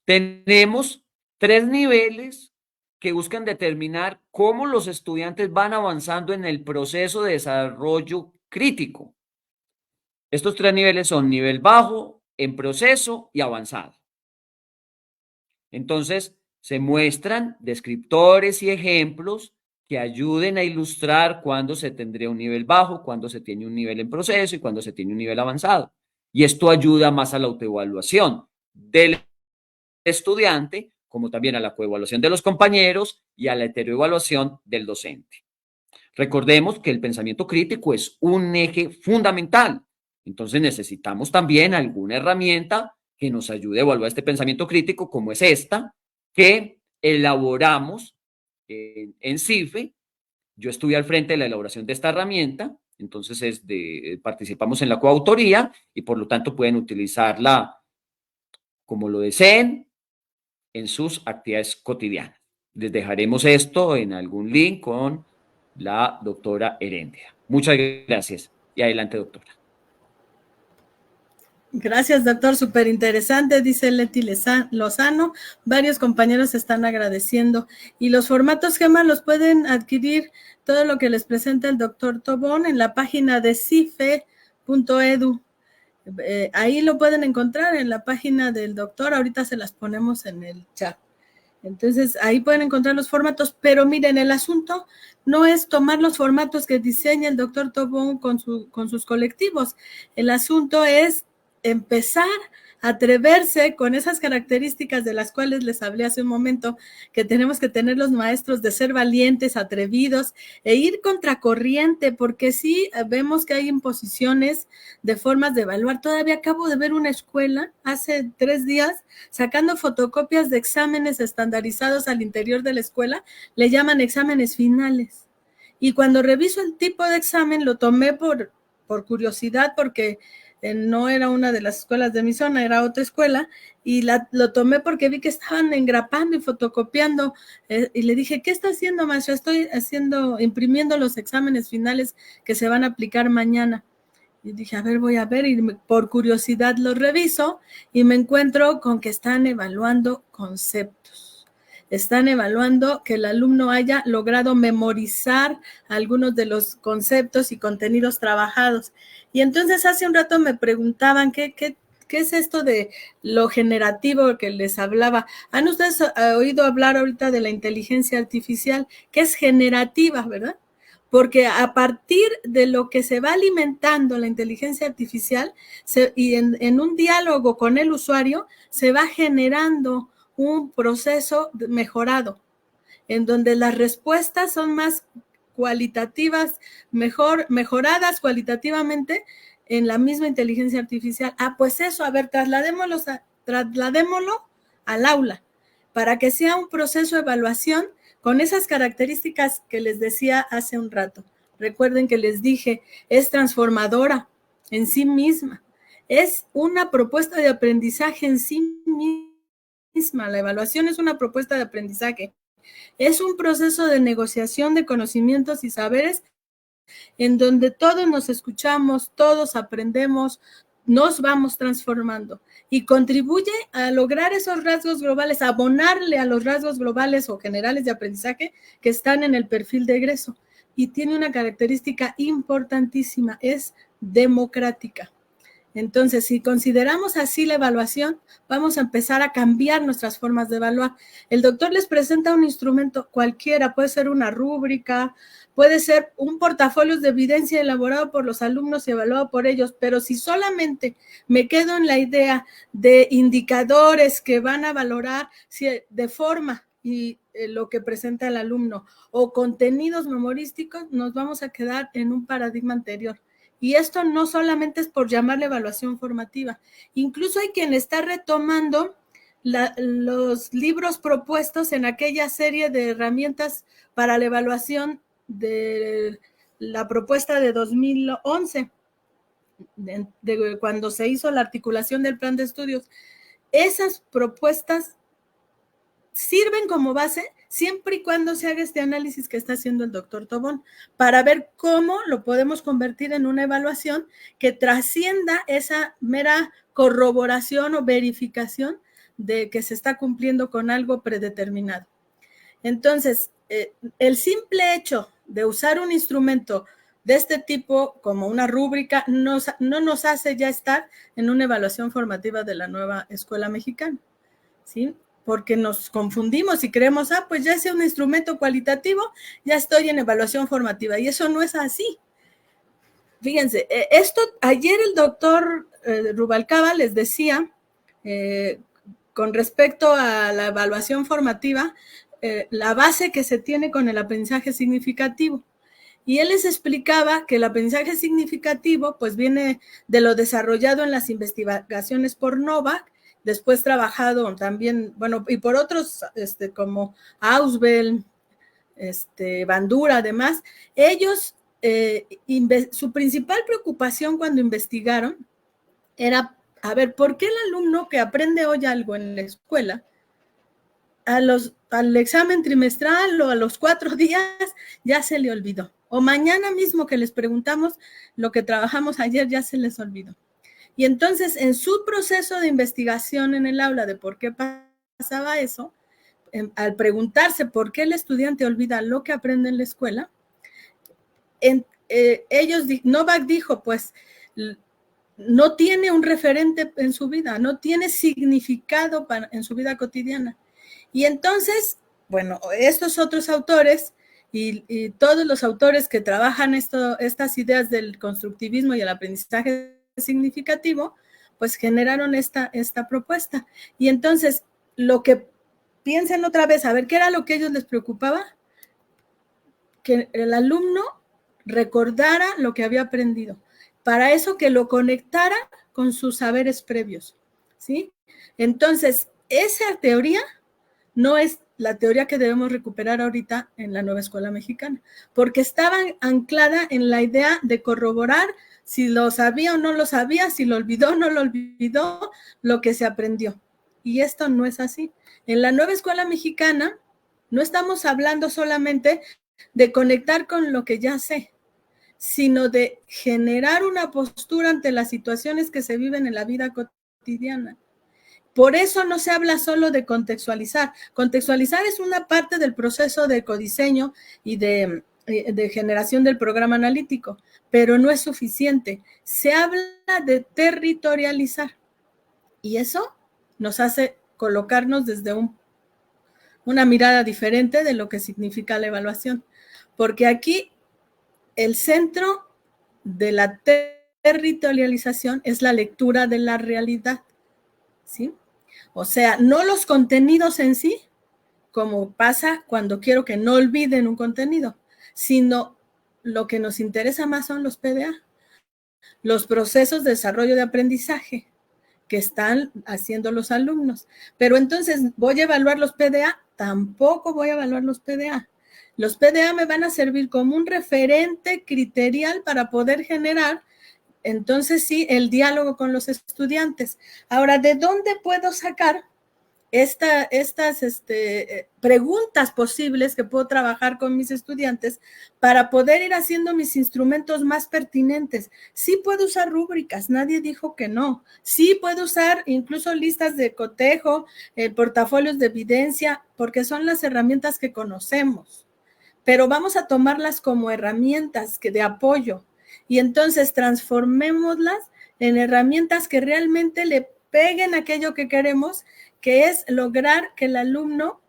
S3: tenemos 3 niveles que buscan determinar cómo los estudiantes van avanzando en el proceso de desarrollo crítico. Estos 3 niveles son nivel bajo, en proceso y avanzado. Entonces, se muestran descriptores y ejemplos que ayuden a ilustrar cuándo se tendría un nivel bajo, cuándo se tiene un nivel en proceso y cuándo se tiene un nivel avanzado. Y esto ayuda más a la autoevaluación del estudiante, como también a la coevaluación de los compañeros y a la heteroevaluación del docente. Recordemos que el pensamiento crítico es un eje fundamental. Entonces necesitamos también alguna herramienta que nos ayude a evaluar este pensamiento crítico, como es esta, que elaboramos en CIFE. Yo estuve al frente de la elaboración de esta herramienta, entonces participamos en la coautoría y por lo tanto pueden utilizarla como lo deseen en sus actividades cotidianas. Les dejaremos esto en algún link con la doctora Heréndida. Muchas gracias y adelante, doctora.
S2: Gracias, doctor, súper interesante, dice Leti Lozano. Varios compañeros están agradeciendo. Y los formatos GEMA los pueden adquirir, todo lo que les presenta el doctor Tobón, en la página de cife.edu. Ahí lo pueden encontrar en la página del doctor, ahorita se las ponemos en el chat. Entonces, ahí pueden encontrar los formatos, pero miren, el asunto no es tomar los formatos que diseña el doctor Tobón con sus colectivos. El asunto es empezar a atreverse con esas características de las cuales les hablé hace un momento, que tenemos que tener los maestros, de ser valientes, atrevidos e ir contracorriente, porque sí vemos que hay imposiciones de formas de evaluar. Todavía acabo de ver una escuela hace 3 días sacando fotocopias de exámenes estandarizados al interior de la escuela, le llaman exámenes finales. Y cuando reviso el tipo de examen, lo tomé por curiosidad, porque no era una de las escuelas de mi zona, era otra escuela, y lo tomé porque vi que estaban engrapando y fotocopiando, y le dije, ¿qué está haciendo, maestra? Estoy imprimiendo los exámenes finales que se van a aplicar mañana. Y dije, a ver, voy a ver, y por curiosidad lo reviso, y me encuentro con que están evaluando conceptos. Están evaluando que el alumno haya logrado memorizar algunos de los conceptos y contenidos trabajados. Y entonces hace un rato me preguntaban, ¿qué es esto de lo generativo que les hablaba? ¿Han ustedes oído hablar ahorita de la inteligencia artificial, que es generativa, verdad? Porque a partir de lo que se va alimentando la inteligencia artificial y en un diálogo con el usuario, se va generando un proceso mejorado, en donde las respuestas son más cualitativas, mejoradas cualitativamente en la misma inteligencia artificial. Pues eso, a ver, trasladémoslo al aula, para que sea un proceso de evaluación con esas características que les decía hace un rato. Recuerden que les dije, es transformadora en sí misma, es una propuesta de aprendizaje en sí misma. La evaluación es una propuesta de aprendizaje, es un proceso de negociación de conocimientos y saberes en donde todos nos escuchamos, todos aprendemos, nos vamos transformando y contribuye a lograr esos rasgos globales, a abonarle a los rasgos globales o generales de aprendizaje que están en el perfil de egreso. Y tiene una característica importantísima, es democrática. Entonces, si consideramos así la evaluación, vamos a empezar a cambiar nuestras formas de evaluar. El doctor les presenta un instrumento cualquiera, puede ser una rúbrica, puede ser un portafolio de evidencia elaborado por los alumnos y evaluado por ellos, pero si solamente me quedo en la idea de indicadores que van a valorar de forma y lo que presenta el alumno o contenidos memorísticos, nos vamos a quedar en un paradigma anterior. Y esto no solamente es por llamarle evaluación formativa, incluso hay quien está retomando los libros propuestos en aquella serie de herramientas para la evaluación de la propuesta de 2011, de cuando se hizo la articulación del plan de estudios. Esas propuestas sirven como base siempre y cuando se haga este análisis que está haciendo el doctor Tobón, para ver cómo lo podemos convertir en una evaluación que trascienda esa mera corroboración o verificación de que se está cumpliendo con algo predeterminado. Entonces, el simple hecho de usar un instrumento de este tipo como una rúbrica no nos hace ya estar en una evaluación formativa de la nueva escuela mexicana, ¿sí? Porque nos confundimos y creemos, pues ya sea un instrumento cualitativo, ya estoy en evaluación formativa, y eso no es así. Fíjense, ayer el doctor Rubalcaba les decía, con respecto a la evaluación formativa, la base que se tiene con el aprendizaje significativo. Y él les explicaba que el aprendizaje significativo pues viene de lo desarrollado en las investigaciones por Novak, después trabajado también, bueno, y por otros como Ausubel, Bandura, además. Ellos, su principal preocupación cuando investigaron era, a ver, ¿por qué el alumno que aprende hoy algo en la escuela, al examen trimestral o a los 4 días ya se le olvidó? O mañana mismo que les preguntamos lo que trabajamos ayer ya se les olvidó. Y entonces, en su proceso de investigación en el aula de por qué pasaba eso, al preguntarse por qué el estudiante olvida lo que aprende en la escuela, Novak dijo, pues, no tiene un referente en su vida, no tiene significado en su vida cotidiana. Y entonces, bueno, estos otros autores y todos los autores que trabajan estas ideas del constructivismo y el aprendizaje significativo, pues generaron esta propuesta. Y entonces, lo que piensen otra vez, a ver, ¿qué era lo que a ellos les preocupaba? Que el alumno recordara lo que había aprendido. Para eso, que lo conectara con sus saberes previos, ¿sí? Entonces, esa teoría no es la teoría que debemos recuperar ahorita en la nueva escuela mexicana, porque estaba anclada en la idea de corroborar si lo sabía o no lo sabía, si lo olvidó o no lo olvidó, lo que se aprendió. Y esto no es así. En la nueva escuela mexicana no estamos hablando solamente de conectar con lo que ya sé, sino de generar una postura ante las situaciones que se viven en la vida cotidiana. Por eso no se habla solo de contextualizar. Contextualizar es una parte del proceso de codiseño y de generación del programa analítico, pero no es suficiente. Se habla de territorializar, y eso nos hace colocarnos desde una mirada diferente de lo que significa la evaluación, porque aquí el centro de la territorialización es la lectura de la realidad, ¿sí? O sea, no los contenidos en sí, como pasa cuando quiero que no olviden un contenido, sino lo que nos interesa más son los PDA, los procesos de desarrollo de aprendizaje que están haciendo los alumnos. Pero entonces, ¿voy a evaluar los PDA? Tampoco voy a evaluar los PDA. Los PDA me van a servir como un referente criterial para poder generar, entonces sí, el diálogo con los estudiantes. Ahora, ¿de dónde puedo sacar estas preguntas posibles que puedo trabajar con mis estudiantes para poder ir haciendo mis instrumentos más pertinentes? Sí puedo usar rúbricas, nadie dijo que no. Sí puedo usar incluso listas de cotejo, portafolios de evidencia, porque son las herramientas que conocemos. Pero vamos a tomarlas como herramientas de apoyo, y entonces transformémoslas en herramientas que realmente le peguen aquello que queremos, que es lograr que el alumno,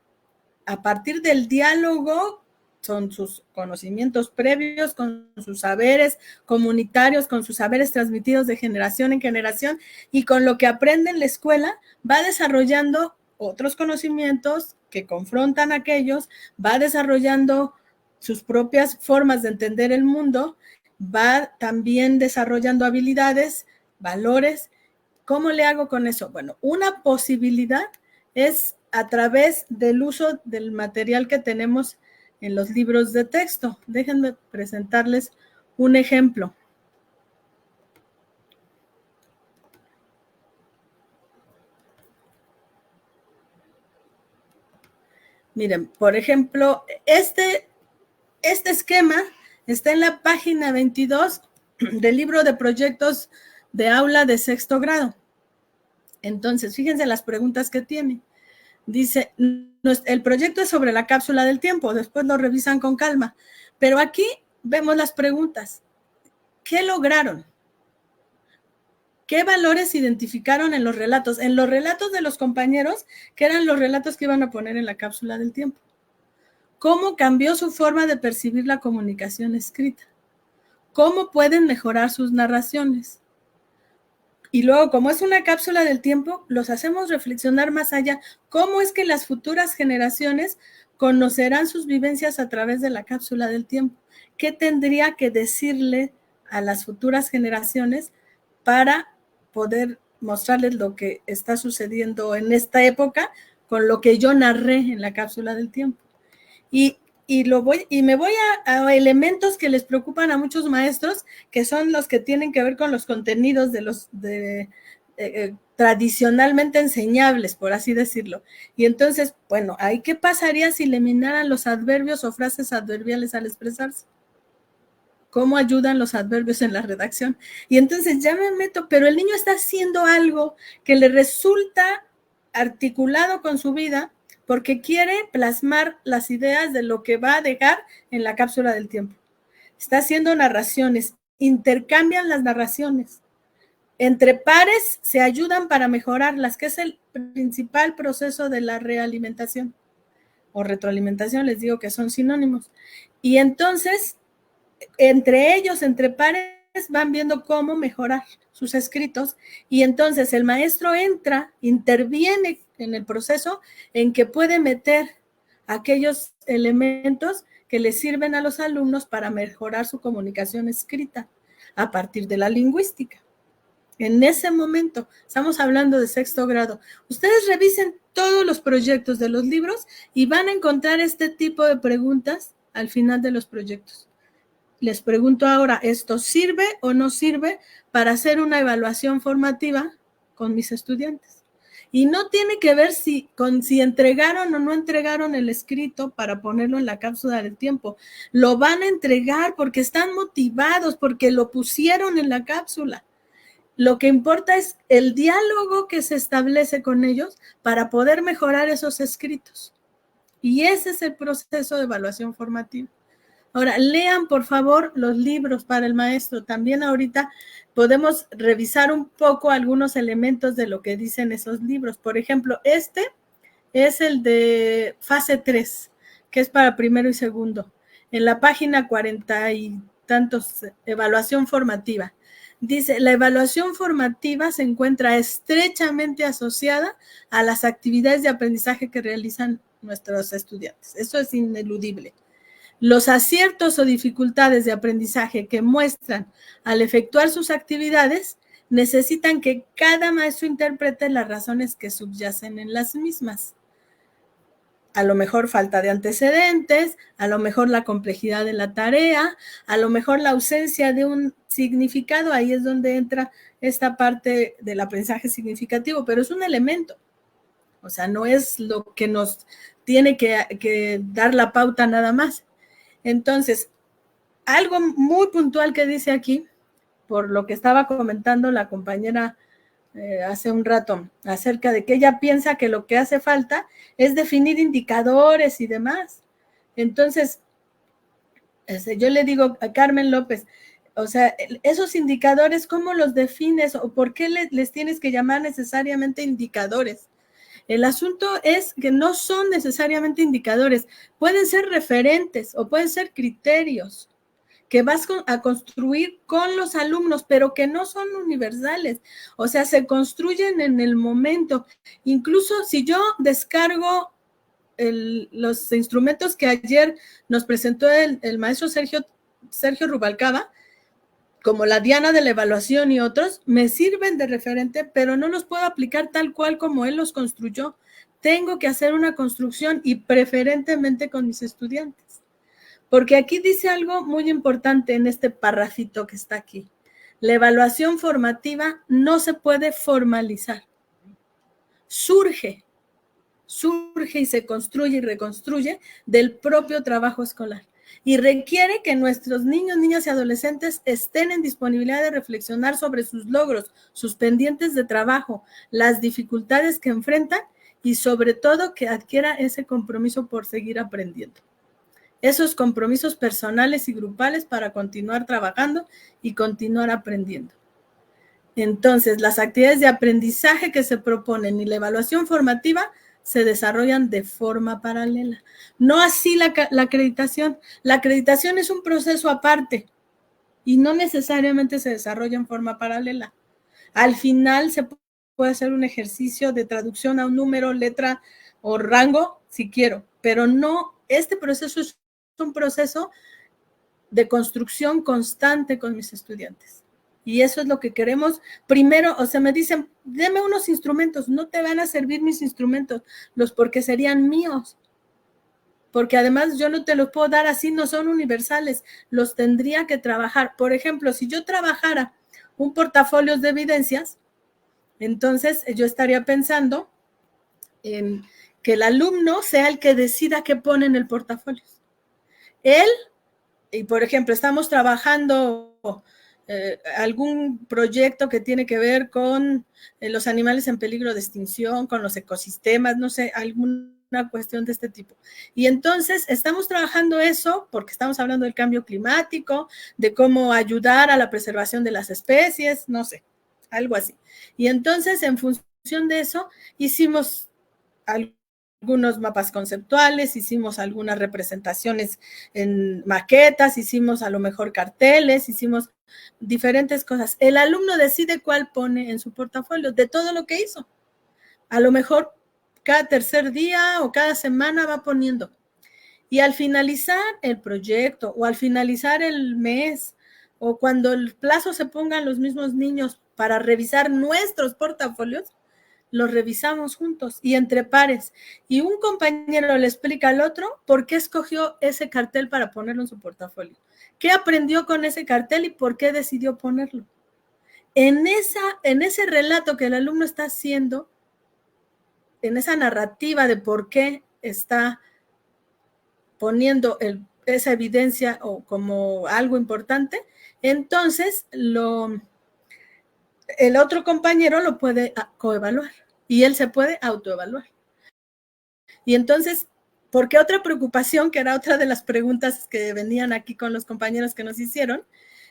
S2: a partir del diálogo, son sus conocimientos previos, con sus saberes comunitarios, con sus saberes transmitidos de generación en generación, y con lo que aprende en la escuela, va desarrollando otros conocimientos que confrontan a aquellos, va desarrollando sus propias formas de entender el mundo, va también desarrollando habilidades, valores. ¿Cómo le hago con eso? Bueno, una posibilidad es a través del uso del material que tenemos en los libros de texto. Déjenme presentarles un ejemplo. Miren, por ejemplo, este esquema está en la página 22 del libro de proyectos de aula de sexto grado. Entonces, fíjense las preguntas que tiene. Dice, el proyecto es sobre la cápsula del tiempo, después lo revisan con calma, pero aquí vemos las preguntas. ¿Qué lograron? ¿Qué valores identificaron en los relatos? En los relatos de los compañeros, que eran los relatos que iban a poner en la cápsula del tiempo. ¿Cómo cambió su forma de percibir la comunicación escrita? ¿Cómo pueden mejorar sus narraciones? Y luego, como es una cápsula del tiempo, los hacemos reflexionar más allá. ¿Cómo es que las futuras generaciones conocerán sus vivencias a través de la cápsula del tiempo? ¿Qué tendría que decirle a las futuras generaciones para poder mostrarles lo que está sucediendo en esta época con lo que yo narré en la cápsula del tiempo? Y me voy a elementos que les preocupan a muchos maestros, que son los que tienen que ver con los contenidos tradicionalmente enseñables, por así decirlo. Y entonces, bueno, ¿ahí qué pasaría si eliminaran los adverbios o frases adverbiales al expresarse? ¿Cómo ayudan los adverbios en la redacción? Y entonces ya me meto, pero el niño está haciendo algo que le resulta articulado con su vida, porque quiere plasmar las ideas de lo que va a dejar en la cápsula del tiempo. Está haciendo narraciones, intercambian las narraciones. Entre pares se ayudan para mejorarlas, que es el principal proceso de la realimentación o retroalimentación, les digo que son sinónimos. Y entonces, entre ellos, entre pares, van viendo cómo mejorar sus escritos, y entonces el maestro interviene en el proceso en que puede meter aquellos elementos que le sirven a los alumnos para mejorar su comunicación escrita a partir de la lingüística. En ese momento, estamos hablando de sexto grado. Ustedes revisen todos los proyectos de los libros y van a encontrar este tipo de preguntas al final de los proyectos. Les pregunto ahora, ¿esto sirve o no sirve para hacer una evaluación formativa con mis estudiantes? Y no tiene que ver si entregaron o no entregaron el escrito para ponerlo en la cápsula del tiempo. Lo van a entregar porque están motivados, porque lo pusieron en la cápsula. Lo que importa es el diálogo que se establece con ellos para poder mejorar esos escritos. Y ese es el proceso de evaluación formativa. Ahora, lean, por favor, los libros para el maestro. También ahorita podemos revisar un poco algunos elementos de lo que dicen esos libros. Por ejemplo, este es el de fase 3, que es para primero y segundo. En la página 40 y tantos, evaluación formativa. Dice, la evaluación formativa se encuentra estrechamente asociada a las actividades de aprendizaje que realizan nuestros estudiantes. Eso es ineludible. Los aciertos o dificultades de aprendizaje que muestran al efectuar sus actividades necesitan que cada maestro interprete las razones que subyacen en las mismas. A lo mejor falta de antecedentes, a lo mejor la complejidad de la tarea, a lo mejor la ausencia de un significado. Ahí es donde entra esta parte del aprendizaje significativo, pero es un elemento. O sea, no es lo que nos tiene que dar la pauta nada más. Entonces, algo muy puntual que dice aquí, por lo que estaba comentando la compañera hace un rato, acerca de que ella piensa que lo que hace falta es definir indicadores y demás. Entonces, yo le digo a Carmen López, o sea, esos indicadores, ¿cómo los defines o por qué les tienes que llamar necesariamente indicadores? El asunto es que no son necesariamente indicadores, pueden ser referentes o pueden ser criterios que vas a construir con los alumnos, pero que no son universales. O sea, se construyen en el momento. Incluso si yo descargo los instrumentos que ayer nos presentó el maestro Sergio Rubalcaba, como la Diana de la evaluación y otros, me sirven de referente, pero no los puedo aplicar tal cual como él los construyó. tengo que hacer una construcción y preferentemente con mis estudiantes. Porque aquí dice algo muy importante en este parrafito que está aquí. La evaluación formativa no se puede formalizar. Surge y se construye y reconstruye del propio trabajo escolar. Y requiere que nuestros niños, niñas y adolescentes estén en disponibilidad de reflexionar sobre sus logros, sus pendientes de trabajo, las dificultades que enfrentan y sobre todo que adquiera ese compromiso por seguir aprendiendo. Esos compromisos personales y grupales para continuar trabajando y continuar aprendiendo. Entonces, las actividades de aprendizaje que se proponen y la evaluación formativa se desarrollan de forma paralela. No así la acreditación. La acreditación es un proceso aparte y no necesariamente se desarrolla en forma paralela. Al final se puede hacer un ejercicio de traducción a un número, letra o rango, si quiero, pero no, este proceso es un proceso de construcción constante con mis estudiantes. Y eso es lo que queremos. Primero, o sea, me dicen, deme unos instrumentos. No te van a servir mis instrumentos, porque serían míos. Porque además yo no te los puedo dar así, no son universales. Los tendría que trabajar. Por ejemplo, si yo trabajara un portafolio de evidencias, entonces yo estaría pensando en que el alumno sea el que decida qué pone en el portafolio. Él, y por ejemplo, estamos trabajando algún proyecto que tiene que ver con los animales en peligro de extinción, con los ecosistemas, no sé, alguna cuestión de este tipo. Y entonces estamos trabajando eso porque estamos hablando del cambio climático, de cómo ayudar a la preservación de las especies, no sé, algo así. Y entonces, en función de eso, hicimos algunos mapas conceptuales, hicimos algunas representaciones en maquetas, hicimos a lo mejor carteles, hicimos diferentes cosas. El alumno decide cuál pone en su portafolio de todo lo que hizo. A lo mejor cada tercer día o cada semana va poniendo. Y al finalizar el proyecto o al finalizar el mes o cuando el plazo se pongan los mismos niños para revisar nuestros portafolios, los revisamos juntos y entre pares. Y un compañero le explica al otro por qué escogió ese cartel para ponerlo en su portafolio. ¿Qué aprendió con ese cartel y por qué decidió ponerlo? En ese relato que el alumno está haciendo, en esa narrativa de por qué está poniendo esa evidencia o como algo importante, entonces el otro compañero lo puede coevaluar y él se puede autoevaluar. Y entonces, porque otra preocupación, que era otra de las preguntas que venían aquí con los compañeros que nos hicieron,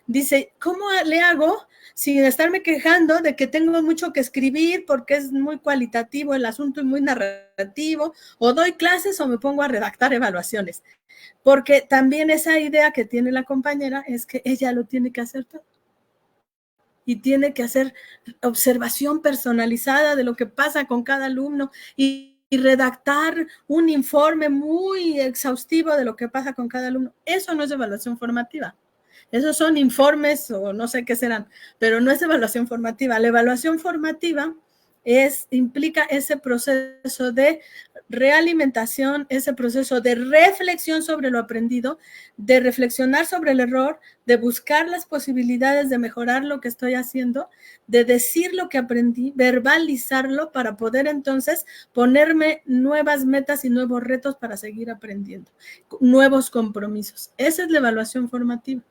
S2: dice, ¿cómo le hago sin estarme quejando de que tengo mucho que escribir porque es muy cualitativo el asunto y muy narrativo? O doy clases o me pongo a redactar evaluaciones. Porque también esa idea que tiene la compañera es que ella lo tiene que hacer todo. Y tiene que hacer observación personalizada de lo que pasa con cada alumno y redactar un informe muy exhaustivo de lo que pasa con cada alumno. Eso no es evaluación formativa. Esos son informes o no sé qué serán, pero no es evaluación formativa. La evaluación formativa implica ese proceso de realimentación, ese proceso de reflexión sobre lo aprendido, de reflexionar sobre el error, de buscar las posibilidades de mejorar lo que estoy haciendo, de decir lo que aprendí, verbalizarlo para poder entonces ponerme nuevas metas y nuevos retos para seguir aprendiendo, nuevos compromisos. Esa es la evaluación formativa.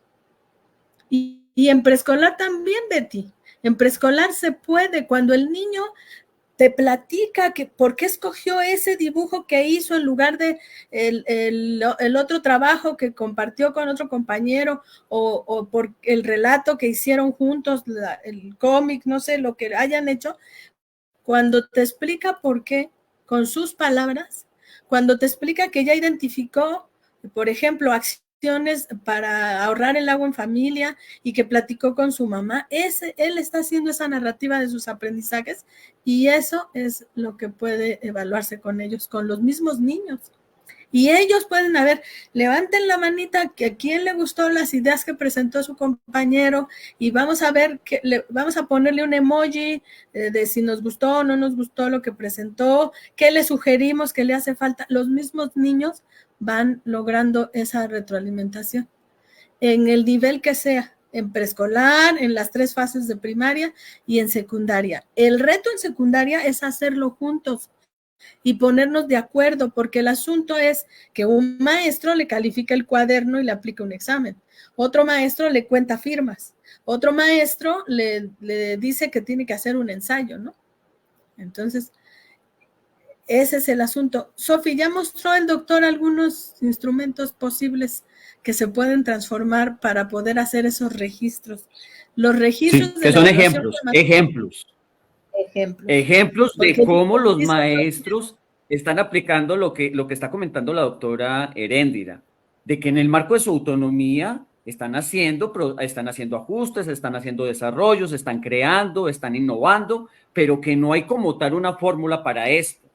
S2: Y en preescolar también, Betty. En preescolar se puede, cuando el niño te platica que por qué escogió ese dibujo que hizo en lugar de el otro trabajo que compartió con otro compañero o por el relato que hicieron juntos, el cómic, no sé, lo que hayan hecho, cuando te explica por qué con sus palabras, cuando te explica que ya identificó, por ejemplo, acciones para ahorrar el agua en familia y que platicó con su mamá, él está haciendo esa narrativa de sus aprendizajes y eso es lo que puede evaluarse con ellos, con los mismos niños. Y ellos pueden, a ver, levanten la manita que a quién le gustó las ideas que presentó su compañero y vamos a ver, vamos a ponerle un emoji de si nos gustó o no nos gustó lo que presentó, qué le sugerimos que le hace falta. Los mismos niños van logrando esa retroalimentación en el nivel que sea, en preescolar, en las 3 fases de primaria y en secundaria. El reto en secundaria es hacerlo juntos y ponernos de acuerdo, porque el asunto es que un maestro le califica el cuaderno y le aplica un examen, otro maestro le cuenta firmas, otro maestro le dice que tiene que hacer un ensayo, ¿no? Entonces, ese es el asunto. Sofi, ya mostró el doctor algunos instrumentos posibles que se pueden transformar para poder hacer esos registros. Los registros
S3: Sí,
S2: de
S3: que
S2: la
S3: son
S2: evaluación
S3: ejemplos de
S2: porque
S3: cómo los maestros están aplicando lo que está comentando la doctora Heréndira, de que en el marco de su autonomía están haciendo ajustes, están haciendo desarrollos, están creando, están innovando, pero que no hay como tal una fórmula para esto,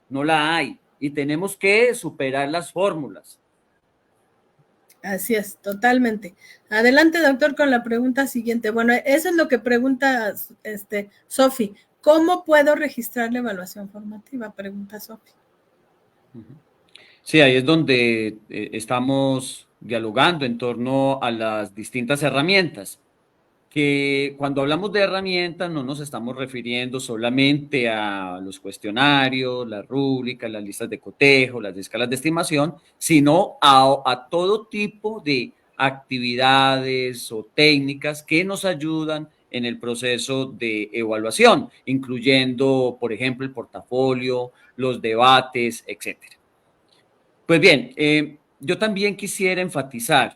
S3: no la hay, y tenemos que superar las fórmulas.
S2: Así es, totalmente. Adelante, doctor, con la pregunta siguiente. Bueno, eso es lo que pregunta Sofi. ¿Cómo puedo registrar la evaluación formativa? Pregunta Sofi.
S3: Sí, ahí es donde estamos dialogando en torno a las distintas herramientas, que cuando hablamos de herramientas no nos estamos refiriendo solamente a los cuestionarios, las rúbricas, las listas de cotejo, las escalas de estimación, sino a todo tipo de actividades o técnicas que nos ayudan en el proceso de evaluación, incluyendo, por ejemplo, el portafolio, los debates, etcétera. Pues bien, yo también quisiera enfatizar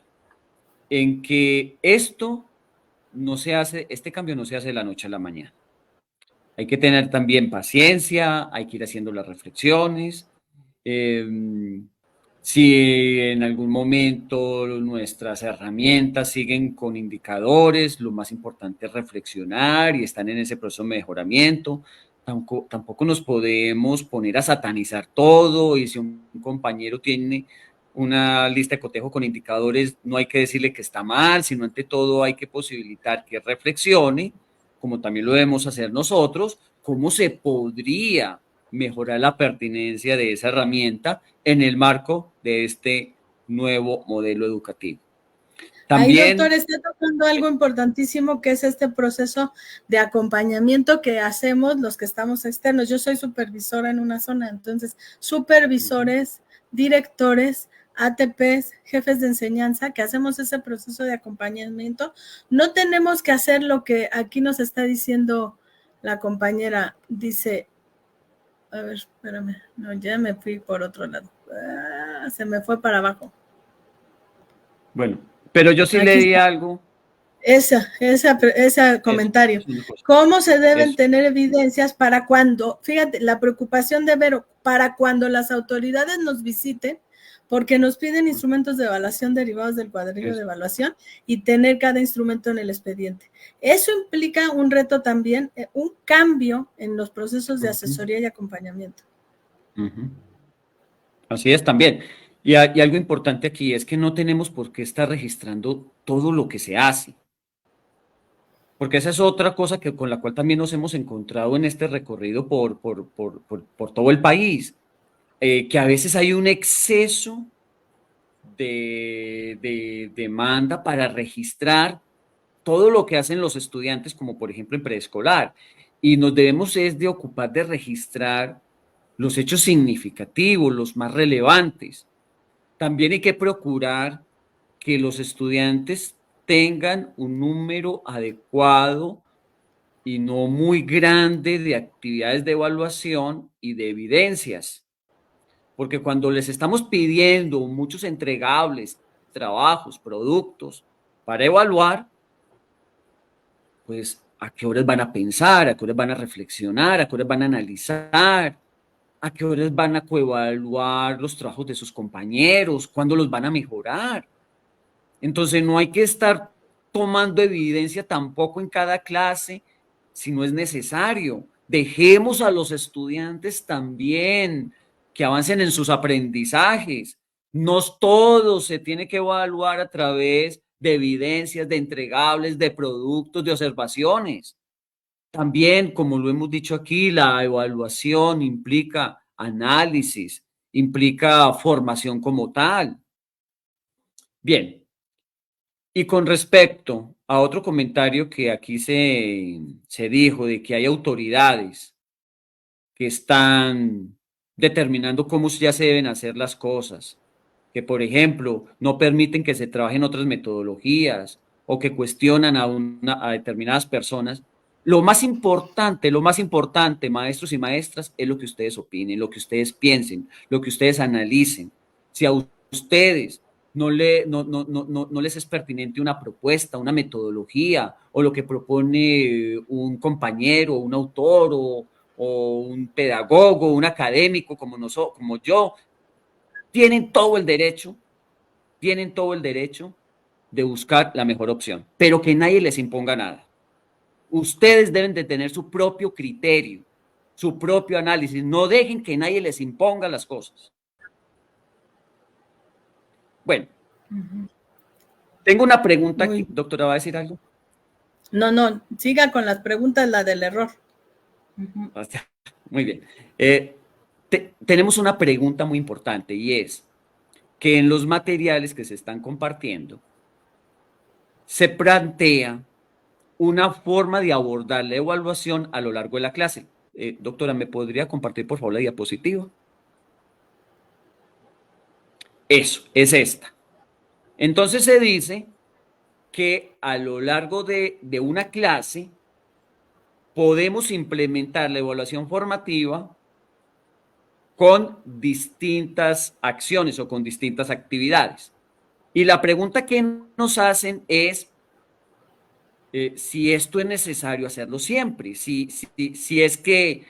S3: en que este cambio no se hace de la noche a la mañana. Hay que tener también paciencia, hay que ir haciendo las reflexiones. Si en algún momento nuestras herramientas siguen con indicadores, lo más importante es reflexionar y están en ese proceso de mejoramiento. Tampoco nos podemos poner a satanizar todo, y si un compañero tiene una lista de cotejo con indicadores, no hay que decirle que está mal, sino ante todo hay que posibilitar que reflexione, como también lo debemos hacer nosotros, cómo se podría mejorar la pertinencia de esa herramienta en el marco de este nuevo modelo educativo.
S2: También, ahí, doctor, está tocando algo importantísimo, que es este proceso de acompañamiento que hacemos los que estamos externos. Yo soy supervisora en una zona, entonces, supervisores, directores, ATPs, jefes de enseñanza, que hacemos ese proceso de acompañamiento. No tenemos que hacer lo que aquí nos está diciendo la compañera. Dice, a ver, espérame, no, ya me fui por otro lado. Se me fue para abajo.
S3: Bueno, pero yo sí leí algo.
S2: Ese comentario. ¿Cómo se deben tener evidencias para cuando, fíjate, la preocupación de Vero, para cuando las autoridades nos visiten, porque nos piden instrumentos de evaluación derivados del cuadernillo de evaluación y tener cada instrumento en el expediente? Eso implica un reto también, un cambio en los procesos de asesoría y acompañamiento.
S3: Así es también. Y algo importante aquí es que no tenemos por qué estar registrando todo lo que se hace. Porque esa es otra cosa con la cual también nos hemos encontrado en este recorrido por todo el país, que a veces hay un exceso de demanda para registrar todo lo que hacen los estudiantes, como por ejemplo en preescolar, y nos debemos de ocupar de registrar los hechos significativos, los más relevantes. También hay que procurar que los estudiantes tengan un número adecuado y no muy grande de actividades de evaluación y de evidencias. Porque cuando les estamos pidiendo muchos entregables, trabajos, productos para evaluar, pues a qué horas van a pensar, a qué horas van a reflexionar, a qué horas van a analizar, a qué horas van a coevaluar los trabajos de sus compañeros, cuándo los van a mejorar. Entonces no hay que estar tomando evidencia tampoco en cada clase si no es necesario. Dejemos a los estudiantes también que avancen en sus aprendizajes. No todo se tiene que evaluar a través de evidencias, de entregables, de productos, de observaciones. También, como lo hemos dicho aquí, la evaluación implica análisis, implica formación como tal. Bien, y con respecto a otro comentario que aquí se dijo de que hay autoridades que están determinando cómo ya se deben hacer las cosas, que por ejemplo no permiten que se trabajen otras metodologías o que cuestionan a determinadas personas. Lo más importante, maestros y maestras, es lo que ustedes opinen, lo que ustedes piensen, lo que ustedes analicen. Si a ustedes no les es pertinente una propuesta, una metodología o lo que propone un compañero, un autor o un pedagogo, un académico como yo, tienen todo el derecho de buscar la mejor opción, pero que nadie les imponga nada. Ustedes deben de tener su propio criterio, su propio análisis. No dejen que nadie les imponga las cosas. Bueno, tengo una pregunta aquí. Doctora, ¿va a decir algo?
S2: No, siga con las preguntas, la del error.
S3: Muy bien. Tenemos una pregunta muy importante y es que en los materiales que se están compartiendo se plantea una forma de abordar la evaluación a lo largo de la clase. Doctora, ¿me podría compartir por favor la diapositiva? Eso, es esta. Entonces se dice que a lo largo de una clase podemos implementar la evaluación formativa con distintas acciones o con distintas actividades. Y la pregunta que nos hacen es si esto es necesario hacerlo siempre, si es que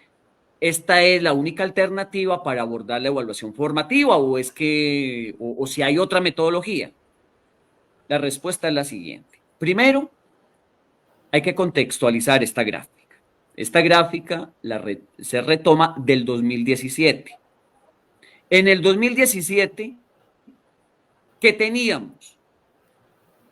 S3: esta es la única alternativa para abordar la evaluación formativa o es que, o si hay otra metodología. La respuesta es la siguiente. Primero, hay que contextualizar esta gráfica. Esta gráfica se retoma del 2017. En el 2017, ¿qué teníamos?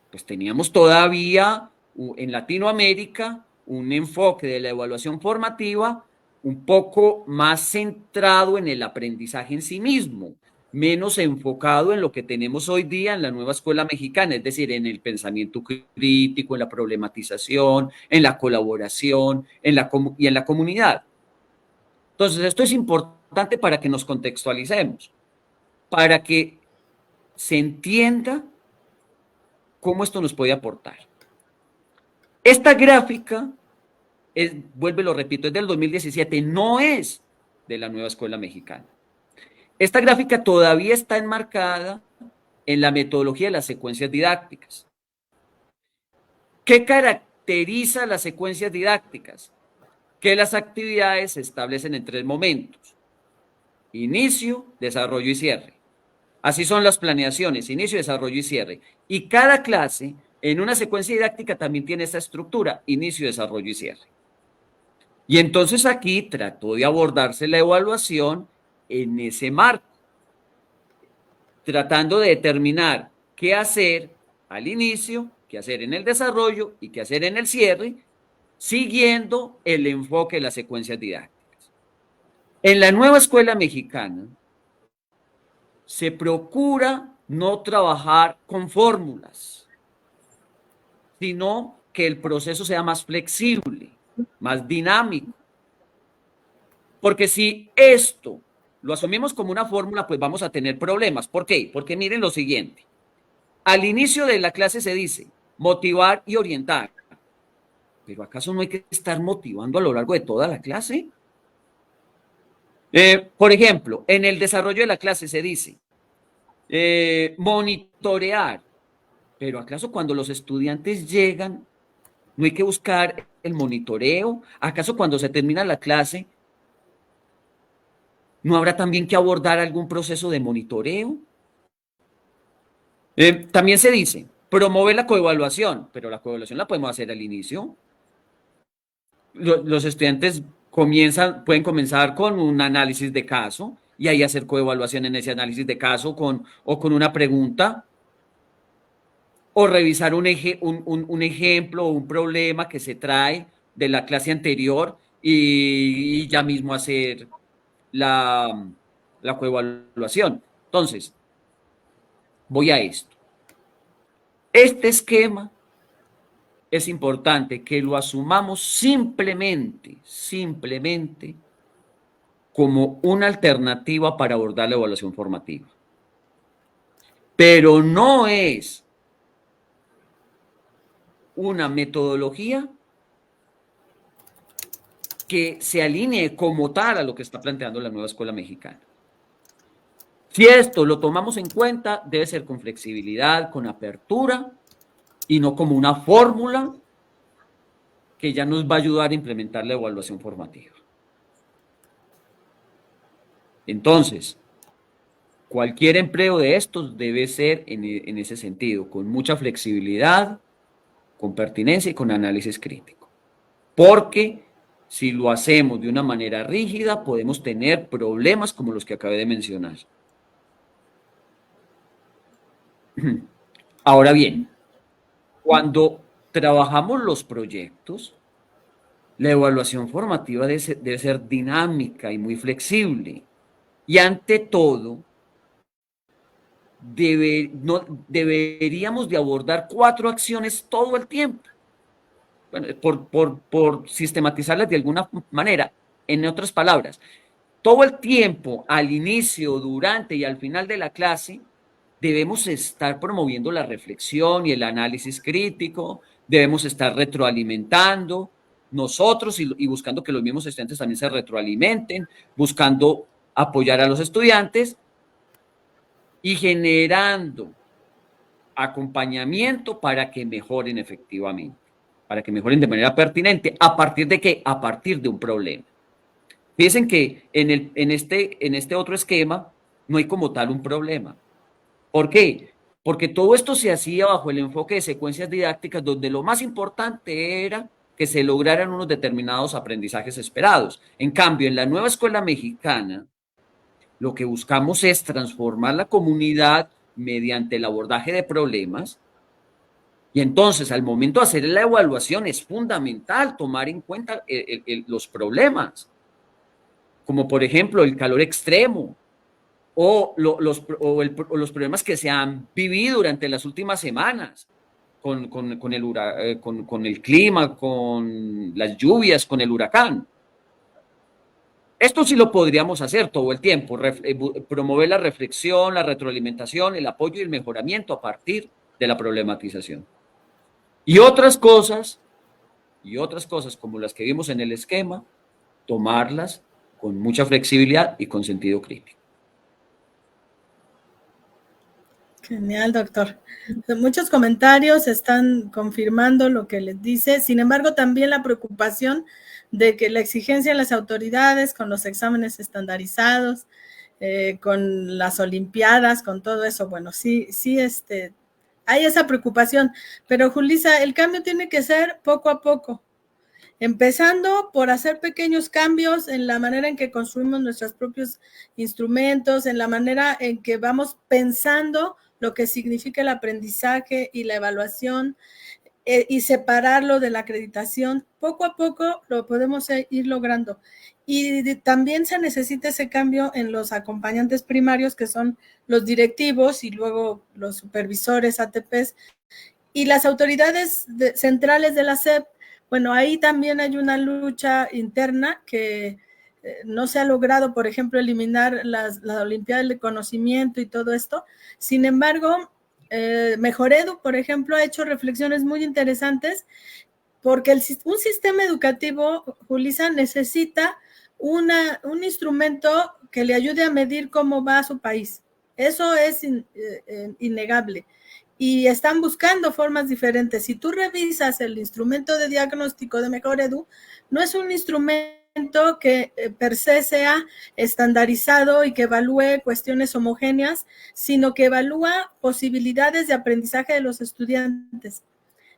S3: Pues teníamos todavía en Latinoamérica un enfoque de la evaluación formativa un poco más centrado en el aprendizaje en sí mismo, menos enfocado en lo que tenemos hoy día en la nueva escuela mexicana, es decir, en el pensamiento crítico, en la problematización, en la colaboración y en la comunidad. Entonces, esto es importante para que nos contextualicemos, para que se entienda cómo esto nos puede aportar. Esta gráfica, vuelvo y lo repito, es del 2017, no es de la nueva escuela mexicana. Esta gráfica todavía está enmarcada en la metodología de las secuencias didácticas. ¿Qué caracteriza las secuencias didácticas? Que las actividades se establecen en 3 momentos: inicio, desarrollo y cierre. Así son las planeaciones: inicio, desarrollo y cierre. Y cada clase en una secuencia didáctica también tiene esa estructura: inicio, desarrollo y cierre. Y entonces aquí trató de abordarse la evaluación en ese marco, tratando de determinar qué hacer al inicio, qué hacer en el desarrollo y qué hacer en el cierre, siguiendo el enfoque de las secuencias didácticas. En la nueva escuela mexicana se procura no trabajar con fórmulas, sino que el proceso sea más flexible, más dinámico. Porque si esto lo asumimos como una fórmula, pues vamos a tener problemas. ¿Por qué? Porque miren lo siguiente. Al inicio de la clase se dice motivar y orientar. ¿Pero acaso no hay que estar motivando a lo largo de toda la clase? Por ejemplo, en el desarrollo de la clase se dice monitorear. ¿Pero acaso cuando los estudiantes llegan no hay que buscar el monitoreo? ¿Acaso cuando se termina la clase no habrá también que abordar algún proceso de monitoreo? También se dice promover la coevaluación, pero la coevaluación la podemos hacer al inicio. Los estudiantes pueden comenzar con un análisis de caso y ahí hacer coevaluación en ese análisis de caso o con una pregunta, o revisar un ejemplo o un problema que se trae de la clase anterior y ya mismo hacer la coevaluación. Entonces, voy a esto. Este esquema es importante que lo asumamos simplemente como una alternativa para abordar la evaluación formativa. Pero no es una metodología que se alinee como tal a lo que está planteando la nueva escuela mexicana. Si esto lo tomamos en cuenta, debe ser con flexibilidad, con apertura y no como una fórmula que ya nos va a ayudar a implementar la evaluación formativa. Entonces, cualquier empleo de estos debe ser en ese sentido, con mucha flexibilidad, con pertinencia y con análisis crítico. Porque si lo hacemos de una manera rígida, podemos tener problemas como los que acabé de mencionar. Ahora bien, cuando trabajamos los proyectos, la evaluación formativa debe ser dinámica y muy flexible. Y ante todo, deberíamos de abordar 4 acciones todo el tiempo. Bueno, por sistematizarlas de alguna manera. En otras palabras, todo el tiempo, al inicio, durante y al final de la clase, debemos estar promoviendo la reflexión y el análisis crítico, debemos estar retroalimentando nosotros y buscando que los mismos estudiantes también se retroalimenten, buscando apoyar a los estudiantes y generando acompañamiento para que mejoren efectivamente, para que mejoren de manera pertinente. ¿A partir de qué? A partir de un problema. Fíjense que en este otro esquema no hay como tal un problema. ¿Por qué? Porque todo esto se hacía bajo el enfoque de secuencias didácticas donde lo más importante era que se lograran unos determinados aprendizajes esperados. En cambio, en la nueva escuela mexicana, lo que buscamos es transformar la comunidad mediante el abordaje de problemas. Y entonces, al momento de hacer la evaluación, es fundamental tomar en cuenta los problemas, como por ejemplo el calor extremo o los problemas que se han vivido durante las últimas semanas con el clima, con las lluvias, con el huracán. Esto sí lo podríamos hacer todo el tiempo, promover la reflexión, la retroalimentación, el apoyo y el mejoramiento a partir de la problematización. Y otras cosas como las que vimos en el esquema, tomarlas con mucha flexibilidad y con sentido crítico.
S2: Genial, doctor. Muchos comentarios están confirmando lo que les dice. Sin embargo, también la preocupación de que la exigencia en las autoridades con los exámenes estandarizados, con las olimpiadas, con todo eso, bueno, sí, hay esa preocupación. Pero, Julissa, el cambio tiene que ser poco a poco. Empezando por hacer pequeños cambios en la manera en que construimos nuestros propios instrumentos, en la manera en que vamos pensando lo que significa el aprendizaje y la evaluación, y separarlo de la acreditación. Poco a poco lo podemos ir logrando. Y también se necesita ese cambio en los acompañantes primarios, que son los directivos y luego los supervisores, ATPs, y las autoridades centrales de la SEP. Bueno, ahí también hay una lucha interna que no se ha logrado, por ejemplo, eliminar la Olimpiada del Conocimiento y todo esto. Sin embargo, Mejoredu, por ejemplo, ha hecho reflexiones muy interesantes porque un sistema educativo, Julissa, necesita un instrumento que le ayude a medir cómo va su país. Eso es innegable. Y están buscando formas diferentes. Si tú revisas el instrumento de diagnóstico de Mejoredu, no es un instrumento que per se sea estandarizado y que evalúe cuestiones homogéneas, sino que evalúa posibilidades de aprendizaje de los estudiantes.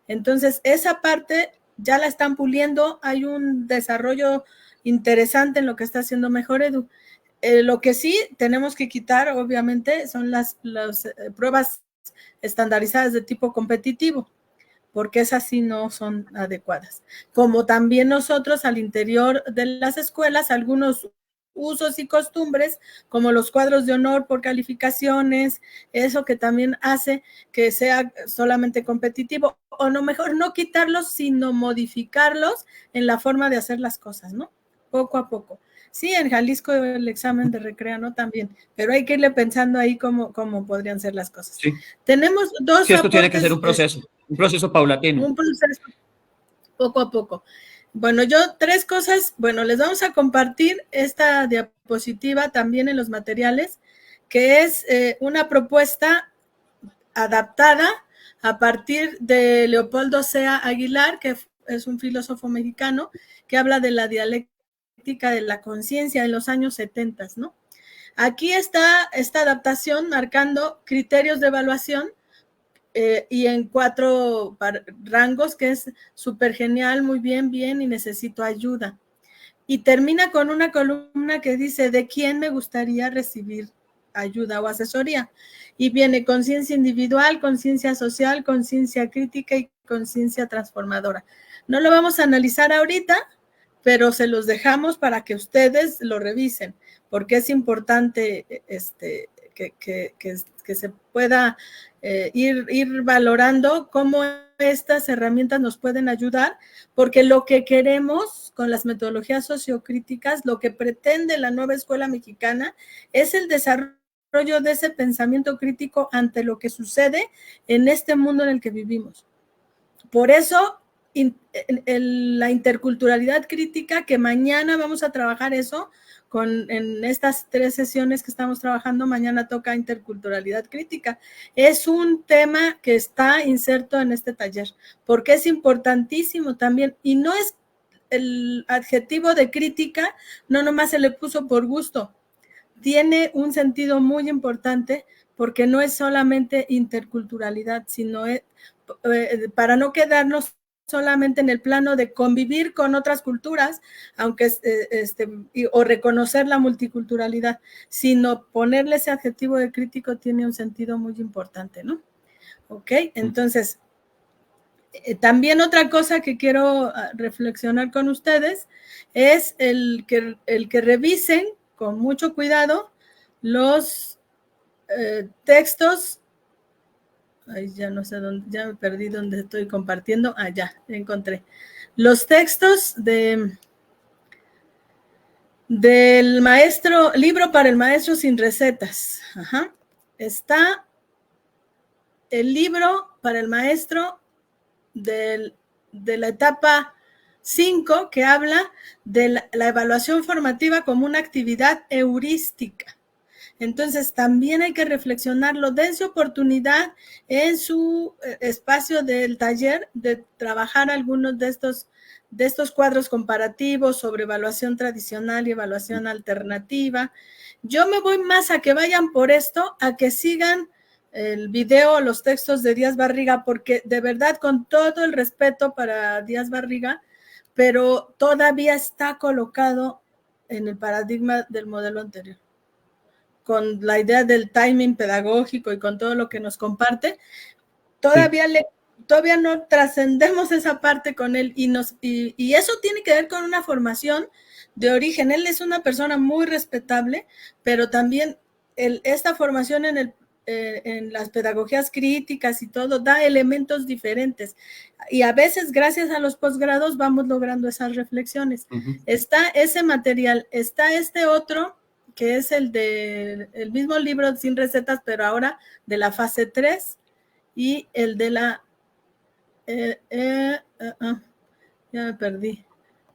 S2: Entonces, esa parte ya la están puliendo. Hay un desarrollo interesante en lo que está haciendo Mejoredu. Lo que sí tenemos que quitar, obviamente, son las pruebas estandarizadas de tipo competitivo, porque esas sí no son adecuadas. Como también nosotros al interior de las escuelas, algunos usos y costumbres, como los cuadros de honor por calificaciones, eso que también hace que sea solamente competitivo, o no, mejor no quitarlos, sino modificarlos en la forma de hacer las cosas, ¿no? Poco a poco. Sí, en Jalisco el examen de recreo, ¿no? También, pero hay que irle pensando ahí cómo podrían ser las cosas.
S3: Sí.
S2: Tenemos dos
S3: Sí, esto tiene que
S2: aportes,
S3: ser un proceso paulatino.
S2: un proceso poco a poco. Bueno, yo 3 cosas, bueno, les vamos a compartir esta diapositiva también en los materiales, que es una propuesta adaptada a partir de Leopoldo Sea Aguilar, que es un filósofo mexicano, que habla de la dialéctica de la conciencia en los años 70, ¿no? Aquí está esta adaptación marcando criterios de evaluación y en 4 rangos, que es súper genial, muy bien, bien, y necesito ayuda. Y termina con una columna que dice, ¿de quién me gustaría recibir ayuda o asesoría? Y viene conciencia individual, conciencia social, conciencia crítica y conciencia transformadora. No lo vamos a analizar ahorita, pero se los dejamos para que ustedes lo revisen, porque es importante que se pueda ir valorando cómo estas herramientas nos pueden ayudar, porque lo que queremos con las metodologías sociocríticas, lo que pretende la nueva escuela mexicana es el desarrollo de ese pensamiento crítico ante lo que sucede en este mundo en el que vivimos. Por eso, la interculturalidad crítica, que mañana vamos a trabajar eso, en estas 3 sesiones que estamos trabajando, mañana toca interculturalidad crítica. Es un tema que está inserto en este taller, porque es importantísimo también, y no es el adjetivo de crítica, no nomás se le puso por gusto, tiene un sentido muy importante, porque no es solamente interculturalidad, sino para no quedarnos solamente en el plano de convivir con otras culturas, aunque o reconocer la multiculturalidad, sino ponerle ese adjetivo de crítico tiene un sentido muy importante, ¿no? Ok, entonces, también otra cosa que quiero reflexionar con ustedes es el que revisen con mucho cuidado los textos. Ay, ya no sé dónde, ya me perdí dónde estoy compartiendo. Ah, ya encontré. Los textos del maestro, libro para el maestro sin recetas. Ajá. Está el libro para el maestro de la etapa 5, que habla de la evaluación formativa como una actividad heurística. Entonces, también hay que reflexionarlo, dense oportunidad en su espacio del taller de trabajar algunos de estos cuadros comparativos sobre evaluación tradicional y evaluación alternativa. Yo me voy más a que vayan por esto, a que sigan el video, los textos de Díaz Barriga, porque de verdad, con todo el respeto para Díaz Barriga, pero todavía está colocado en el paradigma del modelo anterior, con la idea del timing pedagógico y con todo lo que nos comparte. Todavía no trascendemos esa parte con él, y eso tiene que ver con una formación de origen. Él es una persona muy respetable, pero también esta formación en las pedagogías críticas y todo da elementos diferentes, y a veces gracias a los posgrados vamos logrando esas reflexiones. Está ese material, está este otro que es el mismo libro sin recetas, pero ahora de la fase 3, y el de la ya me perdí,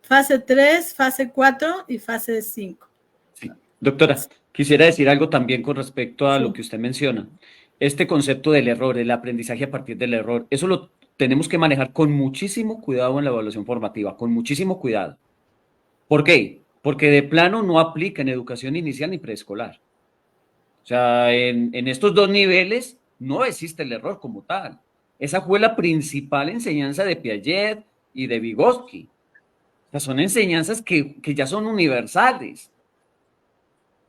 S2: fase 3, fase 4 y fase 5.
S3: Sí. Doctora, quisiera decir algo también con respecto a lo que usted menciona. Este concepto del error, el aprendizaje a partir del error, eso lo tenemos que manejar con muchísimo cuidado en la evaluación formativa, con muchísimo cuidado. ¿Por qué? Porque de plano no aplica en educación inicial ni preescolar. O sea, en estos 2 niveles no existe el error como tal. Esa fue la principal enseñanza de Piaget y de Vygotsky. O sea, son enseñanzas que ya son universales.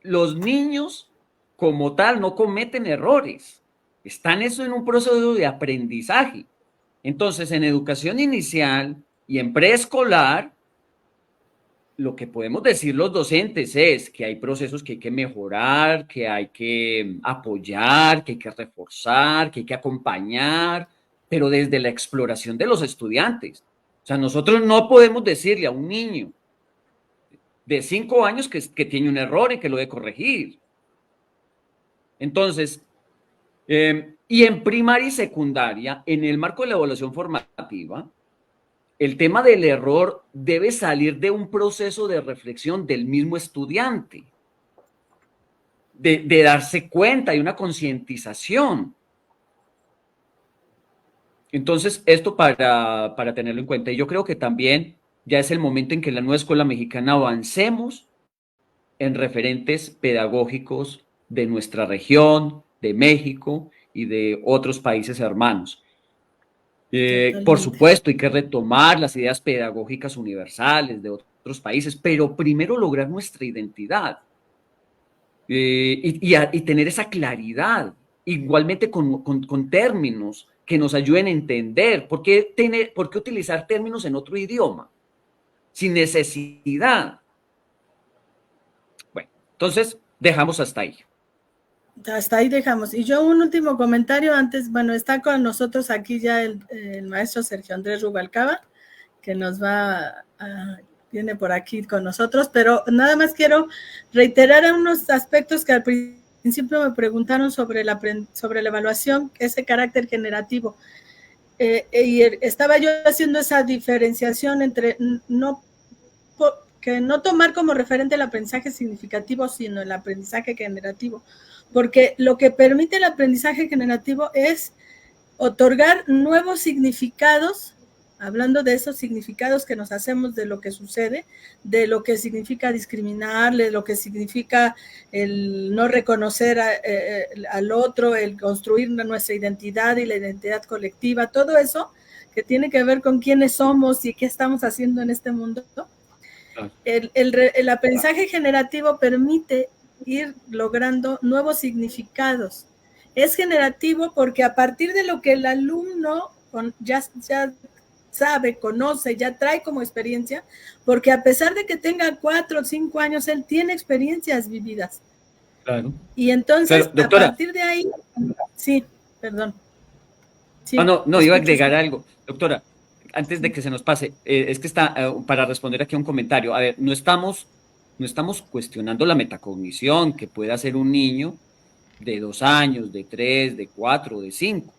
S3: los niños como tal no cometen errores, están eso en un proceso de aprendizaje. Entonces, en educación inicial y en preescolar, lo que podemos decir los docentes es que hay procesos que hay que mejorar, que hay que apoyar, que hay que reforzar, que hay que acompañar, pero desde la exploración de los estudiantes. O sea, nosotros no podemos decirle a un niño de 5 años que tiene un error y que lo debe corregir. Entonces, y en primaria y secundaria, en el marco de la evaluación formativa, el tema del error debe salir de un proceso de reflexión del mismo estudiante, de darse cuenta, de una concientización. Entonces, esto para tenerlo en cuenta. Y yo creo que también ya es el momento en que en la nueva escuela mexicana avancemos en referentes pedagógicos de nuestra región, de México y de otros países hermanos. Por supuesto, hay que retomar las ideas pedagógicas universales de otros países, pero primero lograr nuestra identidad y tener esa claridad, igualmente con términos que nos ayuden a entender. ¿Por qué utilizar términos en otro idioma? Sin necesidad. Bueno, entonces dejamos hasta ahí.
S2: Hasta ahí dejamos. Y yo un último comentario antes, bueno, está con nosotros aquí ya el maestro Sergio Andrés Rubalcaba, que viene por aquí con nosotros, pero nada más quiero reiterar unos aspectos que al principio me preguntaron sobre la evaluación, ese carácter generativo. Y estaba yo haciendo esa diferenciación entre que no tomar como referente el aprendizaje significativo, sino el aprendizaje generativo, porque lo que permite el aprendizaje generativo es otorgar nuevos significados, hablando de esos significados que nos hacemos de lo que sucede, de lo que significa discriminar, de lo que significa el no reconocer al otro, el construir nuestra identidad y la identidad colectiva, todo eso que tiene que ver con quiénes somos y qué estamos haciendo en este mundo. El aprendizaje generativo permite ir logrando nuevos significados. Es generativo porque a partir de lo que el alumno ya sabe, conoce, ya trae como experiencia, porque a pesar de que tenga 4 o 5 años, él tiene experiencias vividas.
S3: Claro.
S2: Y entonces,
S3: pero, doctora,
S2: a partir de ahí, sí, perdón.
S3: Sí, no, iba a agregar algo. Doctora, antes de que se nos pase, es que está para responder aquí a un comentario. A ver, no estamos cuestionando la metacognición que puede hacer un niño de 2 años, de 3, de 4, de 5,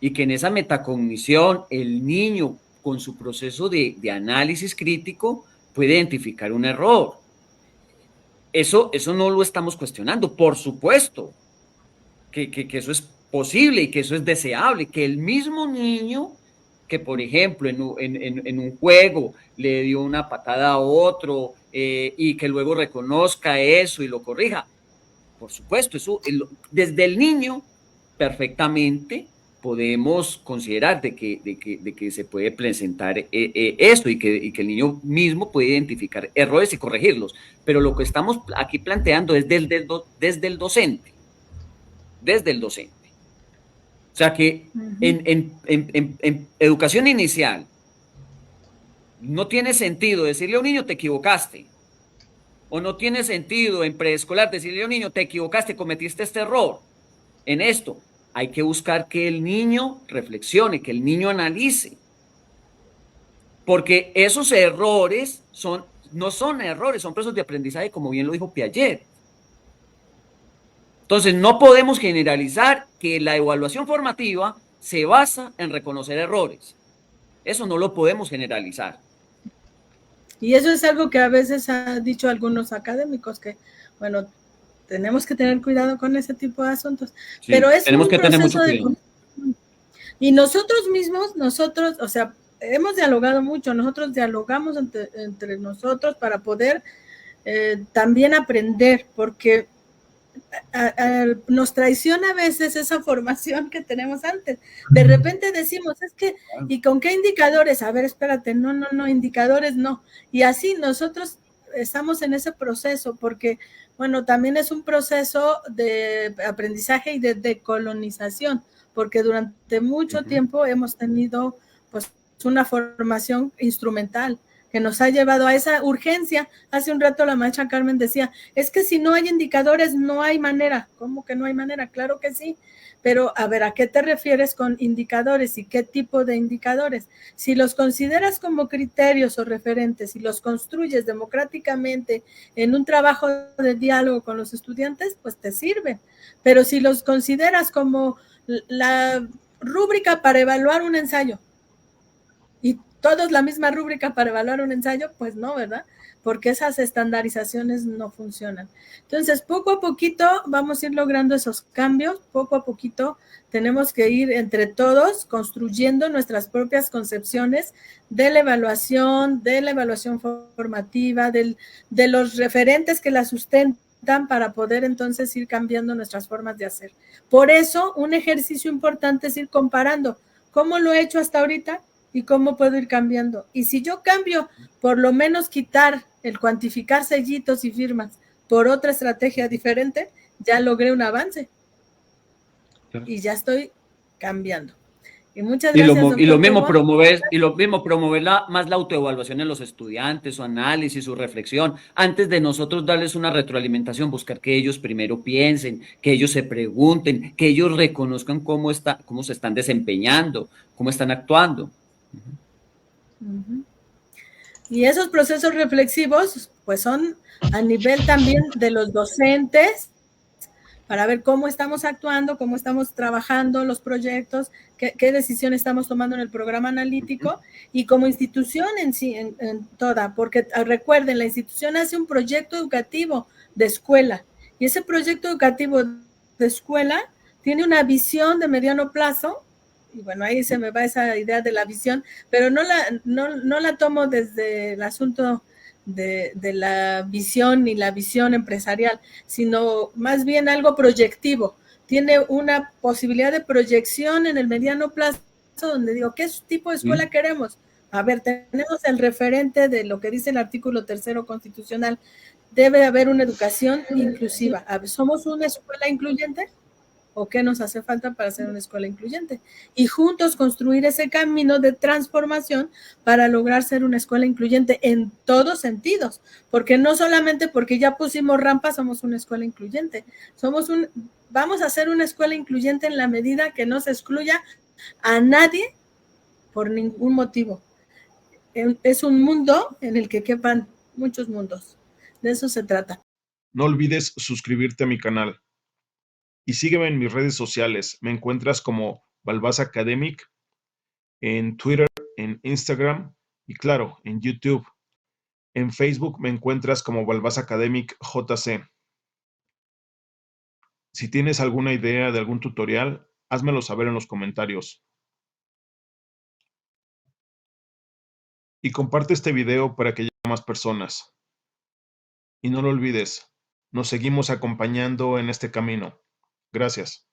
S3: y que en esa metacognición el niño con su proceso de análisis crítico puede identificar un error. Eso no lo estamos cuestionando, por supuesto, que eso es posible y que eso es deseable, que el mismo niño que, por ejemplo, en un juego le dio una patada a otro y que luego reconozca eso y lo corrija. Por supuesto, eso desde el niño perfectamente podemos considerar de que se puede presentar esto y que el niño mismo puede identificar errores y corregirlos. Pero lo que estamos aquí planteando es desde el docente. Desde el docente. O sea que en educación inicial no tiene sentido decirle a un niño te equivocaste, o no tiene sentido en preescolar decirle a un niño te equivocaste, cometiste este error. En esto hay que buscar que el niño reflexione, que el niño analice, porque esos errores no son errores, son procesos de aprendizaje, como bien lo dijo Piaget. Entonces, no podemos generalizar que la evaluación formativa se basa en reconocer errores. Eso no lo podemos generalizar.
S2: Y eso es algo que a veces han dicho algunos académicos, que, bueno, tenemos que tener cuidado con ese tipo de asuntos. Sí, pero es
S3: tenemos que tener mucho cuidado.
S2: Y nosotros mismos, o sea, hemos dialogado mucho, nosotros dialogamos entre nosotros para poder también aprender, porque nos traiciona a veces esa formación que tenemos antes. De repente decimos, es que, ¿y con qué indicadores? A ver, espérate, no, indicadores no. Y así nosotros estamos en ese proceso porque, bueno, también es un proceso de aprendizaje y de decolonización, porque durante mucho tiempo hemos tenido pues una formación instrumental que nos ha llevado a esa urgencia. Hace un rato la maestra Carmen decía, es que si no hay indicadores no hay manera. ¿Cómo que no hay manera? Claro que sí, pero a ver, ¿a qué te refieres con indicadores y qué tipo de indicadores? Si los consideras como criterios o referentes y los construyes democráticamente en un trabajo de diálogo con los estudiantes, pues te sirven. Pero si los consideras como la rúbrica para evaluar un ensayo, y todos la misma rúbrica para evaluar un ensayo, pues no, ¿verdad? Porque esas estandarizaciones no funcionan. Entonces, poco a poquito vamos a ir logrando esos cambios, poco a poquito tenemos que ir entre todos construyendo nuestras propias concepciones de la evaluación formativa, de los referentes que la sustentan para poder entonces ir cambiando nuestras formas de hacer. Por eso, un ejercicio importante es ir comparando cómo lo he hecho hasta ahorita y cómo puedo ir cambiando. Y si yo cambio, por lo menos quitar el cuantificar sellitos y firmas por otra estrategia diferente, ya logré un avance. Claro. Y ya estoy cambiando. Y muchas gracias,
S3: doctor. Y lo mismo promover más la autoevaluación en los estudiantes, su análisis, su reflexión, antes de nosotros darles una retroalimentación, buscar que ellos primero piensen, que ellos se pregunten, que ellos reconozcan cómo se están desempeñando, cómo están actuando.
S2: Y esos procesos reflexivos, pues son a nivel también de los docentes, para ver cómo estamos actuando, cómo estamos trabajando los proyectos, qué decisión estamos tomando en el programa analítico y como institución en sí, en toda, porque recuerden, la institución hace un proyecto educativo de escuela y ese proyecto educativo de escuela tiene una visión de mediano plazo. Y bueno, ahí se me va esa idea de la visión, pero no la tomo desde el asunto de la visión y la visión empresarial, sino más bien algo proyectivo. Tiene una posibilidad de proyección en el mediano plazo donde digo, ¿qué tipo de escuela queremos? A ver, tenemos el referente de lo que dice el artículo 3º constitucional. Debe haber una educación inclusiva. A ver, ¿somos una escuela incluyente? ¿O qué nos hace falta para ser una escuela incluyente? Y juntos construir ese camino de transformación para lograr ser una escuela incluyente en todos sentidos, porque no solamente porque ya pusimos rampas somos una escuela incluyente, vamos a ser una escuela incluyente en la medida que no se excluya a nadie por ningún motivo. Es un mundo en el que quepan muchos mundos, de eso se trata.
S1: No olvides suscribirte a mi canal. Y sígueme en mis redes sociales. Me encuentras como Balbás Academic en Twitter, en Instagram y claro, en YouTube. En Facebook me encuentras como Balbás Academic JC. Si tienes alguna idea de algún tutorial, házmelo saber en los comentarios. Y comparte este video para que llegue a más personas. Y no lo olvides, nos seguimos acompañando en este camino. Gracias.